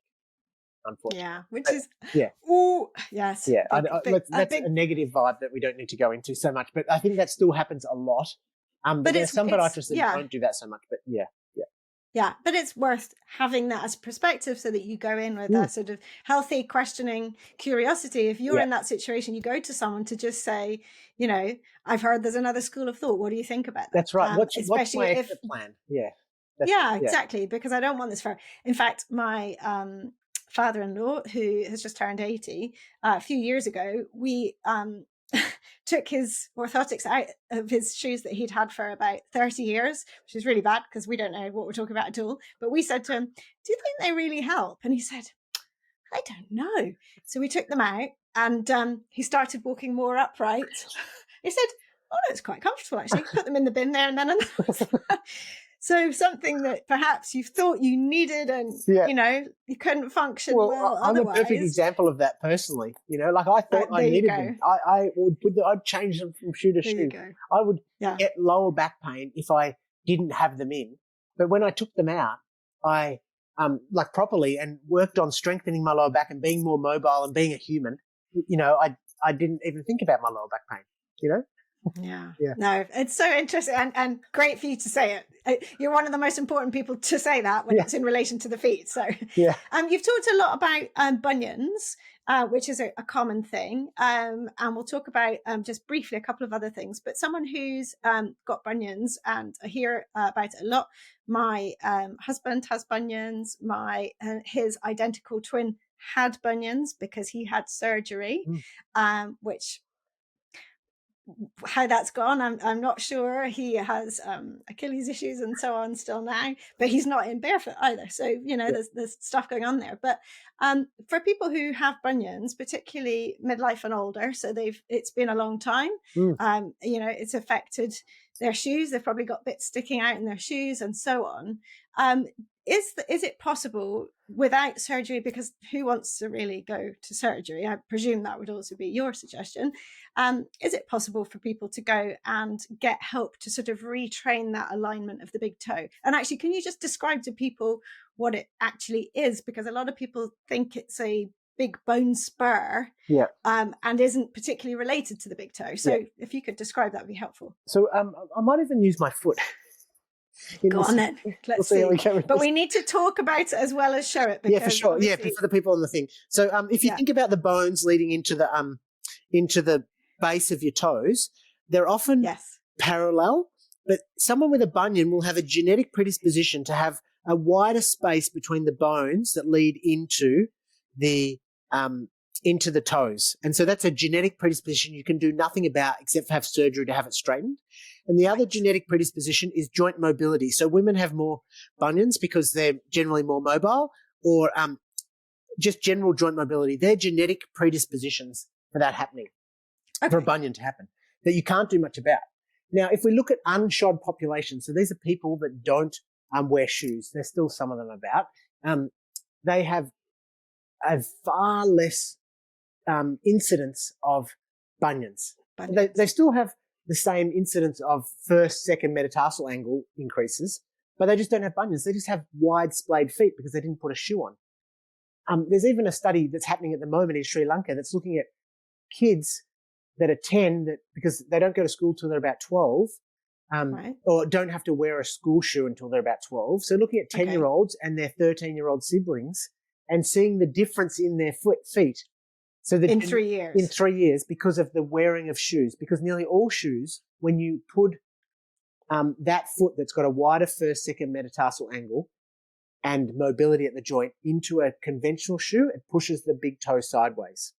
[SPEAKER 1] unfortunately.
[SPEAKER 2] Yeah, which is yes.
[SPEAKER 1] Yeah, that's a negative vibe that we don't need to go into so much, but I think that still happens a lot. But there's some podiatrists that don't do that so much. But
[SPEAKER 2] yeah, but it's worth having that as perspective, so that you go in with that sort of healthy, questioning curiosity. If you're in that situation, you go to someone to just say, I've heard there's another school of thought. What do you think about that?
[SPEAKER 1] That's right. What's my exit plan? Yeah.
[SPEAKER 2] Exactly. Because I don't want this in fact, my father-in-law, who has just turned 80, a few years ago, we took his orthotics out of his shoes that he'd had for about 30 years, which is really bad because we don't know what we're talking about at all. But we said to him, do you think they really help? And he said, I don't know. So we took them out, and he started walking more upright. He said, oh, no, it's quite comfortable, actually. Put them in the bin there and then. So something that perhaps you thought you needed and, you couldn't function well
[SPEAKER 1] I'm
[SPEAKER 2] otherwise.
[SPEAKER 1] a perfect example of that personally. Like I thought I needed them. I'd change them from shoe to shoe. I would get lower back pain if I didn't have them in. But when I took them out, I properly and worked on strengthening my lower back and being more mobile and being a human, I didn't even think about my lower back pain,
[SPEAKER 2] Yeah. No, it's so interesting and great for you to say it. You're one of the most important people to say that when it's in relation to the feet. So you've talked a lot about bunions, which is a common thing. And we'll talk about just briefly a couple of other things. But someone who's got bunions, and I hear about it a lot. My husband has bunions. His identical twin had bunions because he had surgery, which how that's gone. I'm not sure. He has Achilles issues and so on still now, but he's not in barefoot either. So, you know,
[SPEAKER 1] Yeah.
[SPEAKER 2] there's stuff going on there. But for people who have bunions, particularly midlife and older, so it's been a long time,
[SPEAKER 1] Mm.
[SPEAKER 2] you know, it's affected their shoes. They've probably got bits sticking out in their shoes and so on. Is it possible without surgery? Because who wants to really go to surgery? I presume that would also be your suggestion. Is it possible for people to go and get help to sort of retrain that alignment of the big toe? And actually, can you just describe to people what it actually is? Because a lot of people think it's a big bone spur,
[SPEAKER 1] Yeah.
[SPEAKER 2] and isn't particularly related to the big toe. So if you could describe that, would be helpful.
[SPEAKER 1] So I might even use my foot.
[SPEAKER 2] Go on then. Let's
[SPEAKER 1] see.
[SPEAKER 2] see.
[SPEAKER 1] How we go with
[SPEAKER 2] But
[SPEAKER 1] this.
[SPEAKER 2] we need to talk about it as well as show it.
[SPEAKER 1] Yeah, for sure. Yeah, for the people on the thing. So if you think about the bones leading into the base of your toes, they're often parallel, but someone with a bunion will have a genetic predisposition to have a wider space between the bones that lead into the toes. And so that's a genetic predisposition you can do nothing about except for have surgery to have it straightened. And the other genetic predisposition is joint mobility. So women have more bunions because they're generally more mobile, or just general joint mobility. They're genetic predispositions for that happening, for a bunion to happen, that you can't do much about. Now, if we look at unshod populations, so these are people that don't wear shoes. There's still some of them about. They have a far less incidence of bunions. They still have the same incidence of first, second metatarsal angle increases, but they just don't have bunions. They just have wide splayed feet because they didn't put a shoe on. There's even a study that's happening at the moment in Sri Lanka that's looking at kids that are 10 that because they don't go to school till they're about 12, or don't have to wear a school shoe until they're about 12. So looking at 10-year-olds and their 13-year-old siblings and seeing the difference in their feet. So that
[SPEAKER 2] in 3 years.
[SPEAKER 1] In 3 years because of the wearing of shoes, because nearly all shoes, when you put that foot that's got a wider first, second metatarsal angle and mobility at the joint into a conventional shoe, it pushes the big toe sideways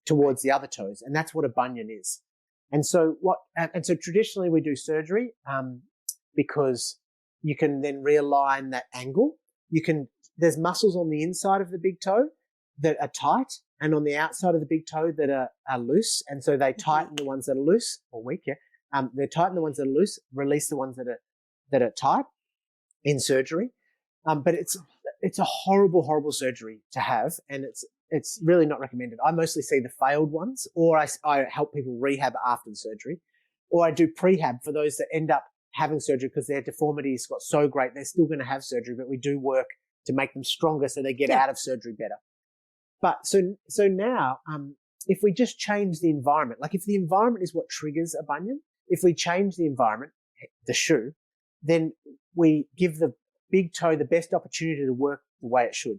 [SPEAKER 1] towards the other toes. And that's what a bunion is. And so traditionally we do surgery because you can then realign that angle. There's muscles on the inside of the big toe that are tight and on the outside of the big toe that are loose. And so they tighten the ones that are loose or weak. Yeah. They tighten the ones that are loose, release the ones that are tight in surgery. But it's a horrible, horrible surgery to have. And it's really not recommended. I mostly see the failed ones, or I help people rehab after the surgery, or I do prehab for those that end up having surgery because their deformities got so great they're still going to have surgery, but we do work to make them stronger so they get out of surgery better. But so now, if we just change the environment, like if the environment is what triggers a bunion, if we change the environment, the shoe, then we give the big toe the best opportunity to work the way it should.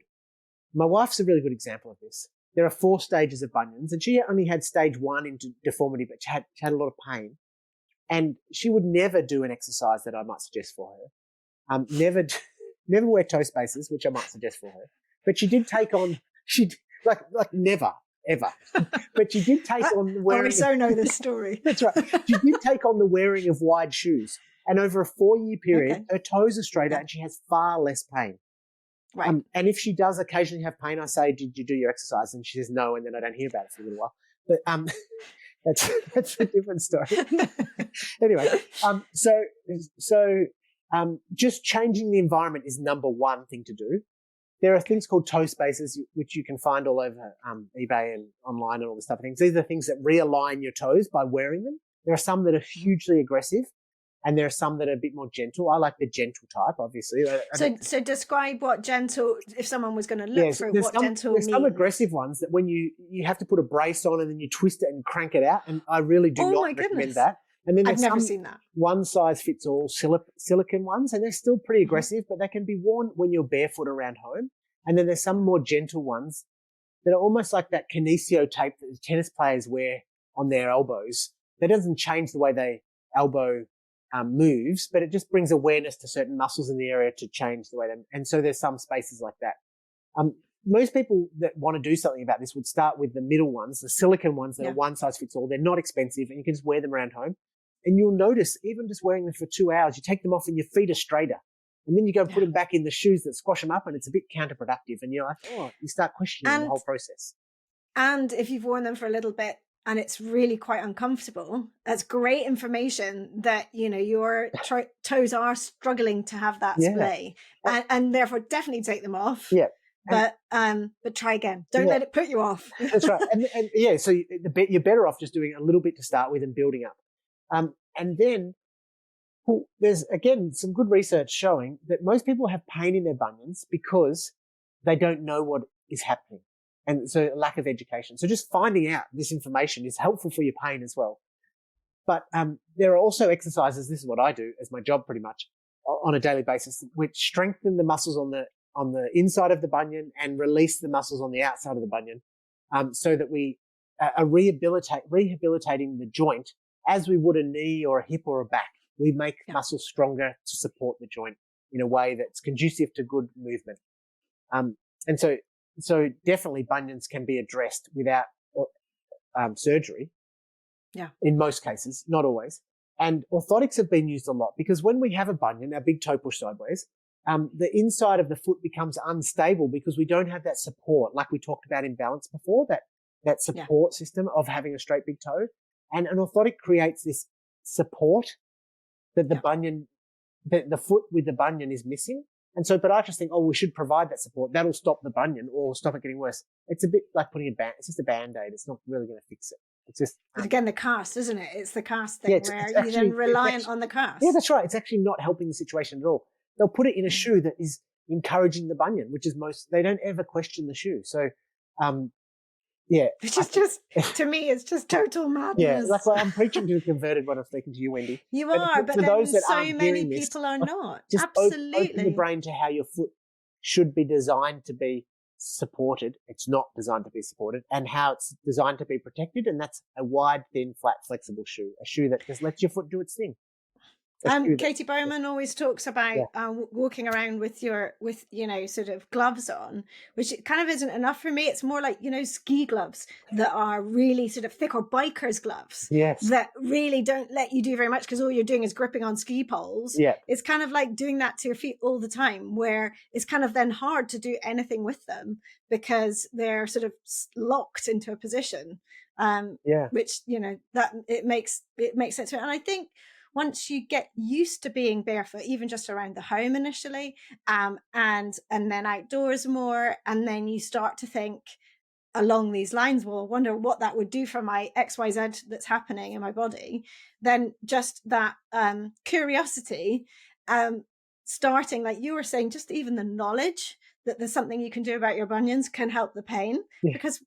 [SPEAKER 1] My wife's a really good example of this. There are 4 stages of bunions, and she only had stage 1 into deformity, but she had a lot of pain. And she would never do an exercise that I might suggest for her. Never wear toe spacers, which I might suggest for her. But she did take on, never, ever. But she did take on the wearing.
[SPEAKER 2] We so know this story.
[SPEAKER 1] That's right. She did take on the wearing of wide shoes. And over a 4-year period, her toes are straighter and she has far less pain.
[SPEAKER 2] Right.
[SPEAKER 1] And if she does occasionally have pain, I say, "Did you do your exercise?" And she says no, and then I don't hear about it for a little while. But that's a different story. Anyway, just changing the environment is number one thing to do. There are things called toe spacers, which you can find all over eBay and online and all this type of things. These are things that realign your toes by wearing them. There are some that are hugely aggressive, and there are some that are a bit more gentle. I like the gentle type, obviously.
[SPEAKER 2] So describe what gentle, if someone was going to look for what gentle means.
[SPEAKER 1] There's some aggressive ones that when you have to put a brace on and then you twist it and crank it out, and I really do not recommend that. And then
[SPEAKER 2] I've never seen that.
[SPEAKER 1] One size fits all silicone ones, and they're still pretty aggressive, but they can be worn when you're barefoot around home. And then there's some more gentle ones that are almost like that kinesio tape that the tennis players wear on their elbows. That doesn't change the way they elbow moves, but it just brings awareness to certain muscles in the area to change the way they. And so there's some spaces like that. most people that want to do something about this would start with the middle ones, the silicone ones that are one size fits all. They're not expensive and you can just wear them around home. And you'll notice, even just wearing them for 2 hours, you take them off and your feet are straighter. And then you go and put them back in the shoes that squash them up, and it's a bit counterproductive. And you're like, you start questioning the whole process.
[SPEAKER 2] And if you've worn them for a little bit and it's really quite uncomfortable, that's great information that, your toes are struggling to have that splay. And therefore definitely take them off.
[SPEAKER 1] Yeah.
[SPEAKER 2] But try again. Don't let it put you off.
[SPEAKER 1] That's right. And so you're better off just doing a little bit to start with and building up. And then there's, again, some good research showing that most people have pain in their bunions because they don't know what is happening. And so lack of education. So just finding out this information is helpful for your pain as well. But there are also exercises, this is what I do as my job pretty much on a daily basis, which strengthen the muscles on the inside of the bunion and release the muscles on the outside of the bunion, so that we are rehabilitating the joint as we would a knee or a hip or a back. We make muscles stronger to support the joint in a way that's conducive to good movement. And so definitely bunions can be addressed without surgery.
[SPEAKER 2] Yeah.
[SPEAKER 1] In most cases, not always. And orthotics have been used a lot because when we have a bunion, our big toe pushed sideways, the inside of the foot becomes unstable because we don't have that support, like we talked about in balance before, that support system of having a straight big toe. And an orthotic creates this support that the bunion, the foot with the bunion is missing. And so podiatrists think, we should provide that support. That'll stop the bunion or stop it getting worse. It's a bit like putting it's just a Band-Aid. It's not really going to fix it. It's just...
[SPEAKER 2] again, the cast, isn't it? It's the cast thing where you're then reliant on the cast.
[SPEAKER 1] Yeah, that's right. It's actually not helping the situation at all. They'll put it in a shoe that is encouraging the bunion, which is they don't ever question the shoe. So,
[SPEAKER 2] which is just, to me, it's just total madness.
[SPEAKER 1] Yeah, like I'm preaching to the converted when I'm speaking to you, Wendy.
[SPEAKER 2] You are, but
[SPEAKER 1] those that
[SPEAKER 2] so many people are not.
[SPEAKER 1] Just
[SPEAKER 2] absolutely.
[SPEAKER 1] Open the brain to how your foot should be designed to be supported. It's not designed to be supported, and how it's designed to be protected. And that's a wide, thin, flat, flexible shoe, a shoe that just lets your foot do its thing.
[SPEAKER 2] Katie Bowman always talks about walking around with sort of gloves on, which it kind of isn't enough for me. It's more like, ski gloves that are really sort of thick, or biker's gloves that really don't let you do very much because all you're doing is gripping on ski poles.
[SPEAKER 1] Yeah.
[SPEAKER 2] It's kind of like doing that to your feet all the time, where it's kind of then hard to do anything with them because they're sort of locked into a position. Which, that it makes sense. And I think once you get used to being barefoot, even just around the home initially, and then outdoors more, and then you start to think along these lines, well, I wonder what that would do for my XYZ that's happening in my body, then just that curiosity, starting, like you were saying, just even the knowledge that there's something you can do about your bunions can help the pain, because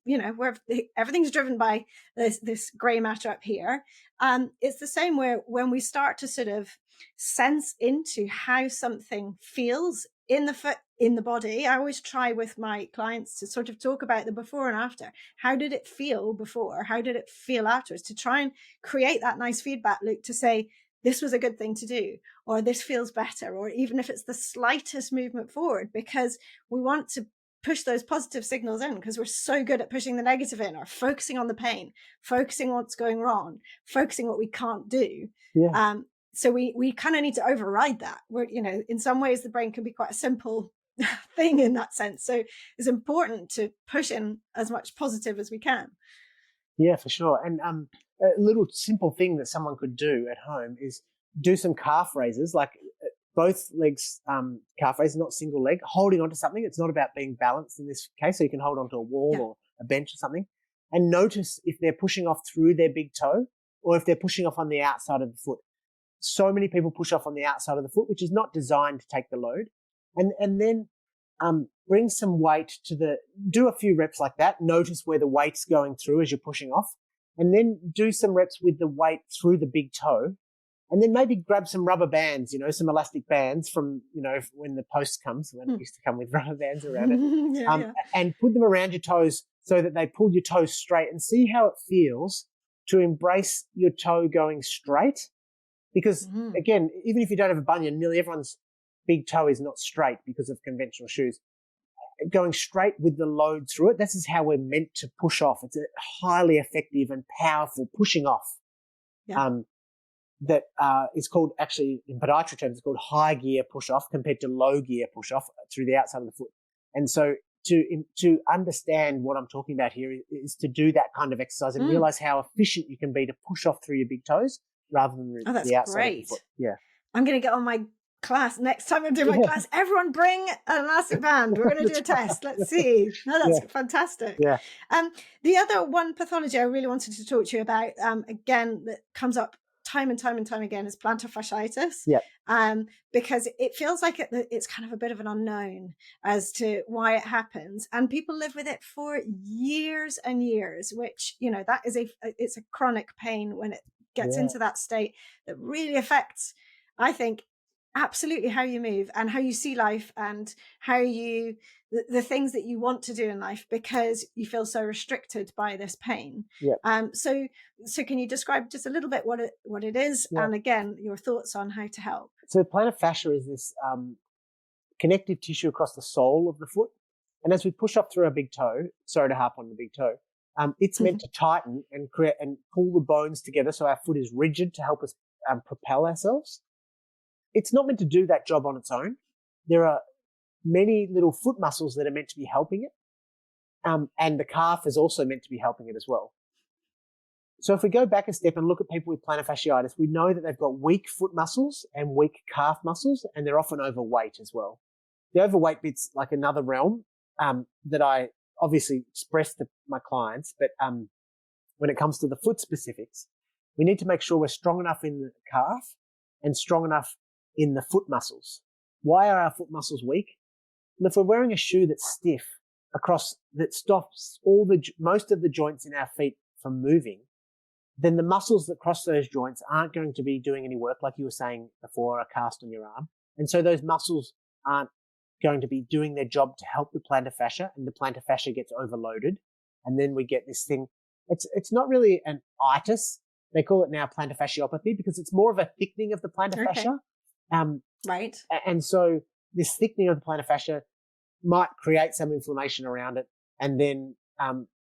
[SPEAKER 2] everything's driven by this gray matter up here. It's the same where when we start to sort of sense into how something feels in the foot, in the body. I always try with my clients to sort of talk about the before and after. How did it feel before? How did it feel afterwards? To try and create that nice feedback loop to say, this was a good thing to do, or this feels better, or even if it's the slightest movement forward, because we want to push those positive signals in, because we're so good at pushing the negative in, or focusing on the pain, focusing on what's going wrong, focusing what we can't do. So we kind of need to override that. We're, in some ways the brain can be quite a simple thing in that sense. So it's important to push in as much positive as we can.
[SPEAKER 1] Yeah, for sure. And a little simple thing that someone could do at home is do some calf raises, like both legs, calf raises, not single leg, holding onto something. It's not about being balanced in this case. So you can hold onto a wall or a bench or something, and notice if they're pushing off through their big toe or if they're pushing off on the outside of the foot. So many people push off on the outside of the foot, which is not designed to take the load. And then bring some weight do a few reps like that. Notice where the weight's going through as you're pushing off. And then do some reps with the weight through the big toe. And then maybe grab some rubber bands, some elastic bands from, when the post comes, when it used to come with rubber bands around it. And put them around your toes so that they pull your toes straight, and see how it feels to embrace your toe going straight. Because again, even if you don't have a bunion, nearly everyone's big toe is not straight because of conventional shoes. going straight with the load through it. This is how we're meant to push off. It's a highly effective and powerful pushing off.
[SPEAKER 2] Yeah.
[SPEAKER 1] That is called, actually in podiatry terms, it's called high gear push off compared to low gear push off through the outside of the foot. And so to understand what I'm talking about here is to do that kind of exercise and realize how efficient you can be to push off through your big toes rather than the outside of the foot. Yeah.
[SPEAKER 2] I'm going to get on my class next time I do my class. Everyone bring an elastic band. We're going to do a test. Let's see. No, that's fantastic.
[SPEAKER 1] Yeah.
[SPEAKER 2] The other one pathology I really wanted to talk to you about, again, that comes up time and time again, is plantar fasciitis.
[SPEAKER 1] Yeah.
[SPEAKER 2] Because it feels like it's kind of a bit of an unknown as to why it happens, and people live with it for years and years, which, you know, that is it's a chronic pain when it gets into that state that really affects, I think, absolutely how you move and how you see life and how you the things that you want to do in life, because you feel so restricted by this pain. So can you describe just a little bit what it is, and again your thoughts on how to help?
[SPEAKER 1] So plantar fascia is this connective tissue across the sole of the foot, and as we push up through our big toe, sorry to harp on the big toe, it's meant to tighten and create and pull the bones together so our foot is rigid to help us propel ourselves. It's not meant to do that job on its own. There are many little foot muscles that are meant to be helping it. And the calf is also meant to be helping it as well. So if we go back a step and look at people with plantar fasciitis, we know that they've got weak foot muscles and weak calf muscles, and they're often overweight as well. The overweight bit's like another realm that I obviously express to my clients, but when it comes to the foot specifics, we need to make sure we're strong enough in the calf and strong enough in the foot muscles. Why are our foot muscles weak? Well, if we're wearing a shoe that's stiff that stops most of the joints in our feet from moving, then the muscles that cross those joints aren't going to be doing any work, like you were saying before, a cast on your arm. And so those muscles aren't going to be doing their job to help the plantar fascia, and the plantar fascia gets overloaded. And then we get this thing. It's not really an itis. They call it now plantar fasciopathy because it's more of a thickening of the plantar fascia.
[SPEAKER 2] Right.
[SPEAKER 1] And so this thickening of the plantar fascia might create some inflammation around it, and then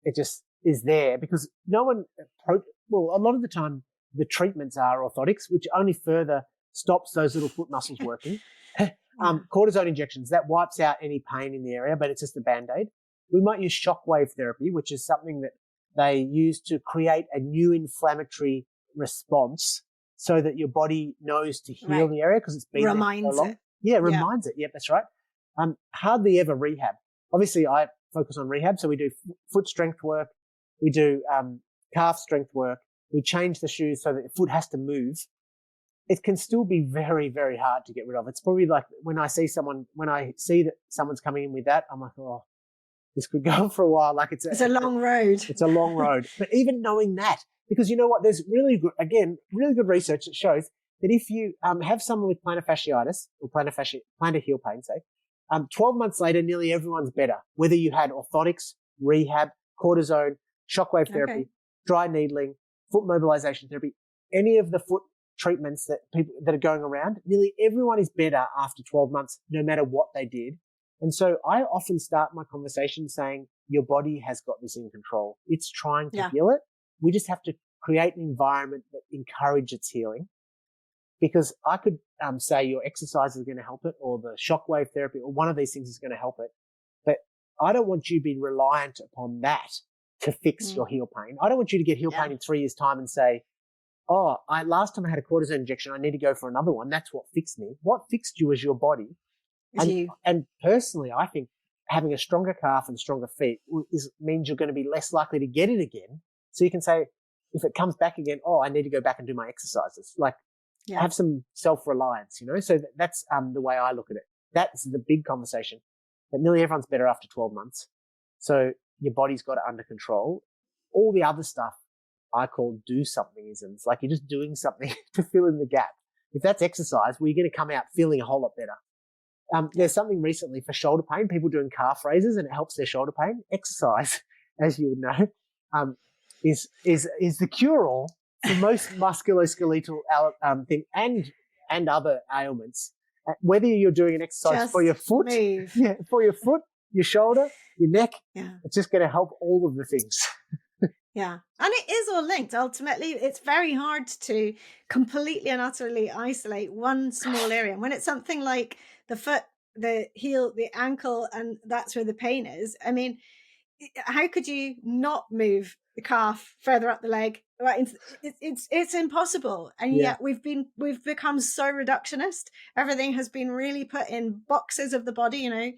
[SPEAKER 1] it just is there because a lot of the time the treatments are orthotics, which only further stops those little foot muscles working. Cortisone injections, that wipes out any pain in the area, but it's just a Band-Aid. We might use shockwave therapy, which is something that they use to create a new inflammatory response so that your body knows to heal the area because it's been
[SPEAKER 2] reminds
[SPEAKER 1] there so long. Reminds it. Yeah, that's right. Hardly ever rehab. Obviously, I focus on rehab, so we do foot strength work, we do calf strength work, we change the shoes so that the foot has to move. It can still be very, very hard to get rid of. It's probably like when I see that someone's coming in with that, I'm like, oh, this could go on for a while. Like it's a
[SPEAKER 2] long road.
[SPEAKER 1] It's a long road. But even knowing that, because you know what, there's really good research that shows that if you have someone with plantar fasciitis or plantar heel pain, say, 12 months later, nearly everyone's better. Whether you had orthotics, rehab, cortisone, shockwave therapy, dry needling, foot mobilization therapy, any of the foot treatments that are going around, nearly everyone is better after 12 months, no matter what they did. And so I often start my conversation saying, your body has got this in control. It's trying to heal it. We just have to create an environment that encourages its healing. Because I could say your exercise is going to help it, or the shockwave therapy, or one of these things is going to help it. But I don't want you to be reliant upon that to fix your heel pain. I don't want you to get heel pain in 3 years' time and say, oh, last time I had a cortisone injection, I need to go for another one. That's what fixed me. What fixed you is your body. And personally, I think having a stronger calf and stronger feet means you're going to be less likely to get it again. So you can say, if it comes back again, oh, I need to go back and do my exercises. Like, have some self-reliance, So that's the way I look at it. That's the big conversation. But nearly everyone's better after 12 months. So your body's got it under control. All the other stuff I call do something-isms. Like you're just doing something to fill in the gap. If that's exercise, well, you're going to come out feeling a whole lot better. There's something recently for shoulder pain, people doing calf raises and it helps their shoulder pain. Exercise, as you would know, is the cure-all for most musculoskeletal thing and other ailments. Whether you're doing an exercise
[SPEAKER 2] just
[SPEAKER 1] for your foot, your shoulder, your neck.
[SPEAKER 2] Yeah.
[SPEAKER 1] It's just going to help all of the things.
[SPEAKER 2] Yeah. And it is all linked. Ultimately, it's very hard to completely and utterly isolate one small area. And when it's something like the foot, the heel, the ankle, and that's where the pain is, I mean, how could you not move the calf further up the leg? Right, it's impossible, and
[SPEAKER 1] Yeah.
[SPEAKER 2] yet we've become so reductionist. Everything has been really put in boxes of the body, and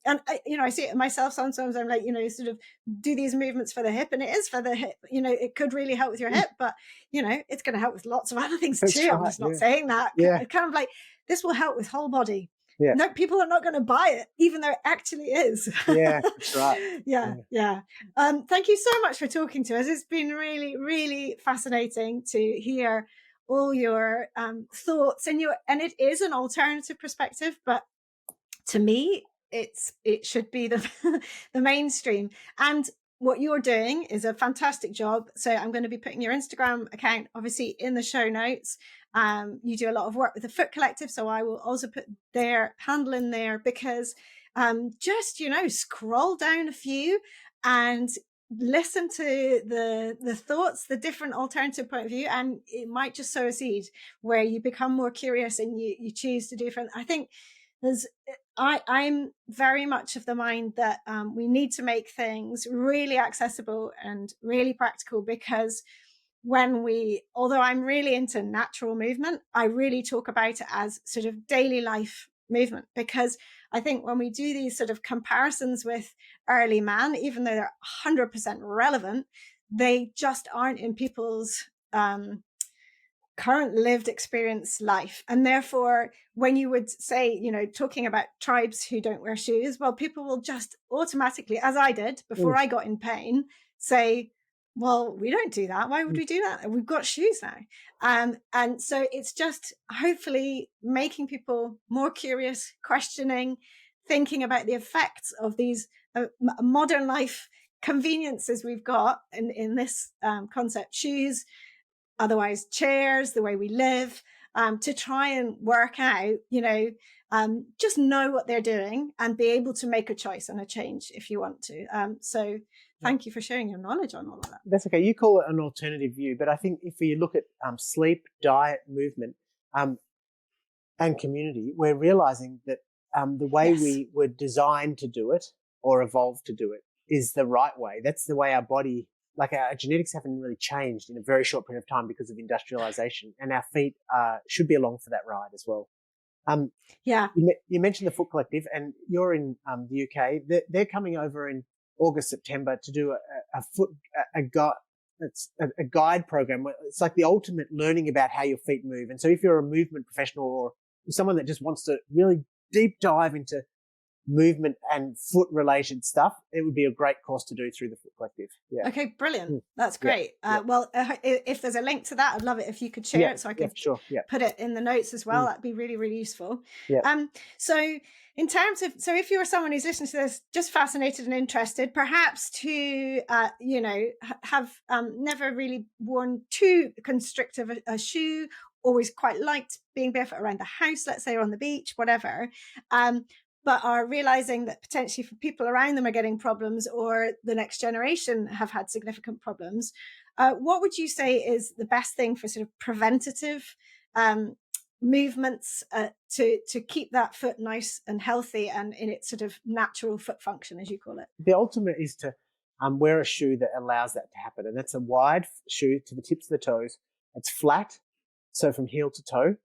[SPEAKER 2] I see it in myself. Sometimes I'm like, sort of do these movements for the hip, and it is for the hip. It could really help with your hip, but it's going to help with lots of other things
[SPEAKER 1] That's
[SPEAKER 2] too.
[SPEAKER 1] right,
[SPEAKER 2] I'm just not
[SPEAKER 1] yeah.
[SPEAKER 2] saying that.
[SPEAKER 1] Yeah.
[SPEAKER 2] Kind of like this will help with whole body.
[SPEAKER 1] Yeah.
[SPEAKER 2] No, people are not going to buy it, even though it actually is.
[SPEAKER 1] Yeah, that's right.
[SPEAKER 2] Yeah. Thank you so much for talking to us. It's been really, really fascinating to hear all your thoughts and it is an alternative perspective, but to me, it should be the the mainstream. And what you're doing is a fantastic job. So I'm going to be putting your Instagram account, obviously, in the show notes. You do a lot of work with the Foot Collective, so I will also put their handle in there because just scroll down a few and listen to the thoughts, the different alternative point of view, and it might just sow a seed where you become more curious and you choose to do different. I think I'm very much of the mind that we need to make things really accessible and really practical, because although I'm really into natural movement, I really talk about it as sort of daily life movement, because I think when we do these sort of comparisons with early man, even though they're 100% relevant, they just aren't in people's current lived experience life. And therefore, when you would say, talking about tribes who don't wear shoes, well, people will just automatically, as I did before I got in pain, say, well, we don't do that. Why would we do that? We've got shoes now. And so it's just hopefully making people more curious, questioning, thinking about the effects of these modern life conveniences we've got in this concept, shoes, otherwise chairs, the way we live, to try and work out, just know what they're doing and be able to make a choice and a change if you want to. So thank you for sharing your knowledge on all of that.
[SPEAKER 1] That's okay. You call it an alternative view, but I think if you look at sleep, diet, movement, and community, we're realizing that the way we were designed to do it or evolved to do it is the right way. That's the way our body, like our genetics haven't really changed in a very short period of time because of industrialization, and our feet should be along for that ride as well. You mentioned the Foot Collective, and you're in the UK. They're coming over in August, September to do a guide program. It's like the ultimate learning about how your feet move. And so if you're a movement professional or someone that just wants to really deep dive into movement and foot related stuff, it would be a great course to do through the Foot Collective. Yeah.
[SPEAKER 2] Okay, brilliant. That's great. Well, if there's a link to that, I'd love it if you could share it so I could put it in the notes as well. That'd be really, really useful. So in terms of, so if you're someone who's listening to this, just fascinated and interested, perhaps to, have never really worn too constrictive a shoe, always quite liked being barefoot around the house, let's say, or on the beach, whatever, but are realizing that potentially for people around them are getting problems, or the next generation have had significant problems. What would you say is the best thing for sort of preventative movements to keep that foot nice and healthy and in its sort of natural foot function, as you call it?
[SPEAKER 1] The ultimate is to wear a shoe that allows that to happen. And that's a wide shoe to the tips of the toes. It's flat, so from heel to toe.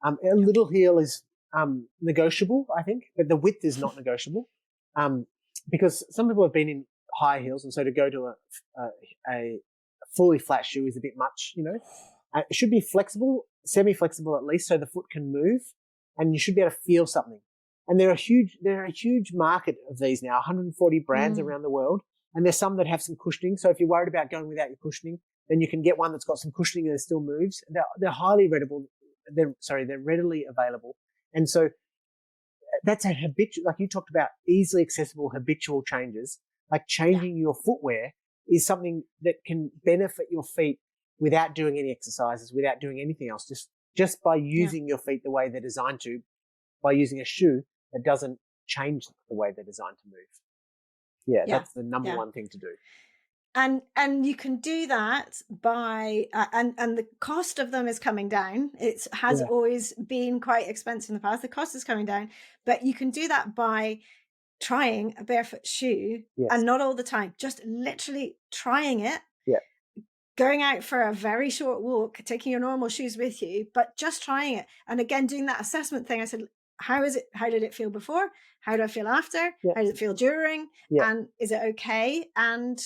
[SPEAKER 1] A little heel is negotiable, I think, but the width is not negotiable, because some people have been in high heels, and so to go to a fully flat shoe is a bit much, It should be flexible, semi-flexible at least, so the foot can move, and you should be able to feel something. And there are a huge market of these now, 140 brands around the world, and there's some that have some cushioning. So if you're worried about going without your cushioning, then you can get one that's got some cushioning and it still moves. They're highly readable. They're readily available. And so that's a habitual, like you talked about, easily accessible habitual changes. Like changing your footwear is something that can benefit your feet without doing any exercises, without doing anything else, just by using your feet the way they're designed to, by using a shoe that doesn't change the way they're designed to move. Yeah, that's the number one thing to do.
[SPEAKER 2] And you can do that by and the cost of them is coming down. It has always been quite expensive in the past. The cost is coming down, but you can do that by trying a barefoot shoe, and not all the time, just literally trying it. Going out for a very short walk, taking your normal shoes with you, but just trying it. And again, doing that assessment thing. I said, how is it? How did it feel before? How do I feel after? How does it feel during? And is it okay? And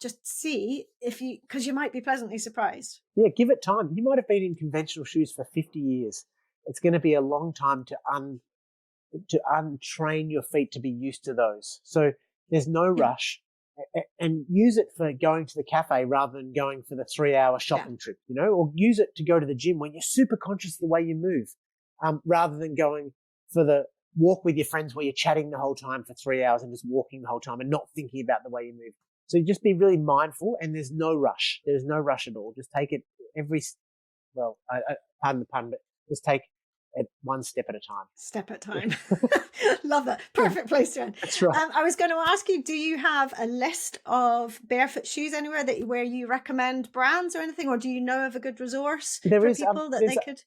[SPEAKER 2] just see because you might be pleasantly surprised.
[SPEAKER 1] Yeah, give it time. You might have been in conventional shoes for 50 years. It's going to be a long time to untrain your feet to be used to those. So there's no rush. And use it for going to the cafe rather than going for the 3-hour shopping trip, or use it to go to the gym when you're super conscious of the way you move, rather than going for the walk with your friends where you're chatting the whole time for 3 hours and just walking the whole time and not thinking about the way you move. So you just be really mindful, and there's no rush. There's no rush at all. Just take it pardon the pun, but just take it one step at a time.
[SPEAKER 2] Step at a time. Love that. Perfect place to end.
[SPEAKER 1] That's right.
[SPEAKER 2] I was going to ask you, do you have a list of barefoot shoes anywhere where you recommend brands or anything, or do you know of a good resource for people that they could?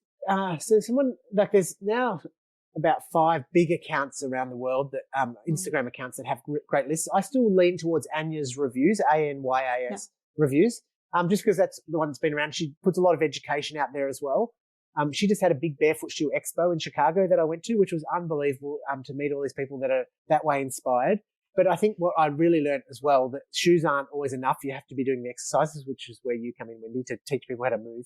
[SPEAKER 1] So someone there's now about 5 big accounts around the world that Instagram accounts that have great lists. I still lean towards Anya's reviews, ANYAS reviews, just because that's the one that's been around. She puts a lot of education out there as well. She just had a big barefoot shoe expo in Chicago that I went to, which was unbelievable to meet all these people that are that way inspired. But I think what I really learned as well, that shoes aren't always enough. You have to be doing the exercises, which is where you come in, Wendy, to teach people how to move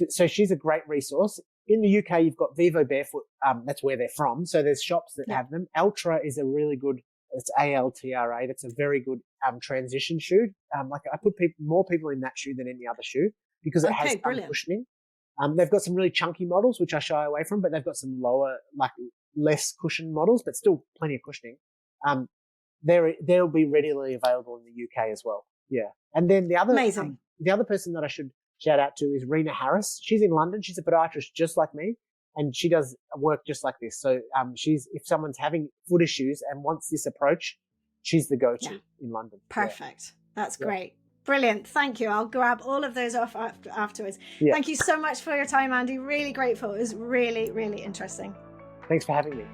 [SPEAKER 1] So she's a great resource. In the UK, you've got Vivo Barefoot. That's where they're from. So there's shops that have them. Ultra is a really good, it's ALTRA. That's a very good transition shoe. I put more people in that shoe than any other shoe, because it has cushioning. They've got some really chunky models, which I shy away from, but they've got some lower, less cushion models, but still plenty of cushioning. They'll be readily available in the UK as well. Yeah. And then the other person that I should shout out to is Rena Harris. She's in London. She's a podiatrist just like me, and she does work just like this. So if someone's having foot issues and wants this approach, she's the go-to in London.
[SPEAKER 2] Perfect. That's great. Brilliant. Thank you. I'll grab all of those off afterwards. Yeah. Thank you so much for your time, Andy. Really grateful. It was really, really interesting.
[SPEAKER 1] Thanks for having me.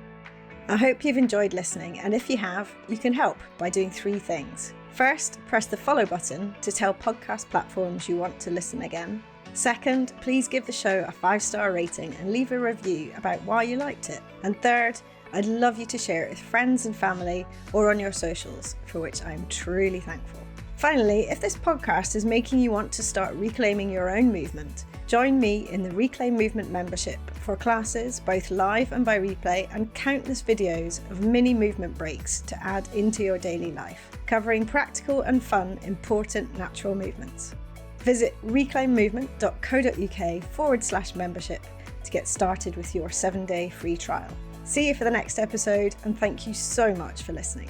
[SPEAKER 2] I hope you've enjoyed listening. And if you have, you can help by doing 3 things. First, press the follow button to tell podcast platforms you want to listen again. Second, please give the show a 5-star rating and leave a review about why you liked it. And third, I'd love you to share it with friends and family or on your socials, for which I'm truly thankful. Finally, if this podcast is making you want to start reclaiming your own movement, join me in the Reclaim Movement membership for classes, both live and by replay, and countless videos of mini movement breaks to add into your daily life, covering practical and fun, important natural movements. Visit reclaimmovement.co.uk/membership to get started with your 7-day free trial. See you for the next episode, and thank you so much for listening.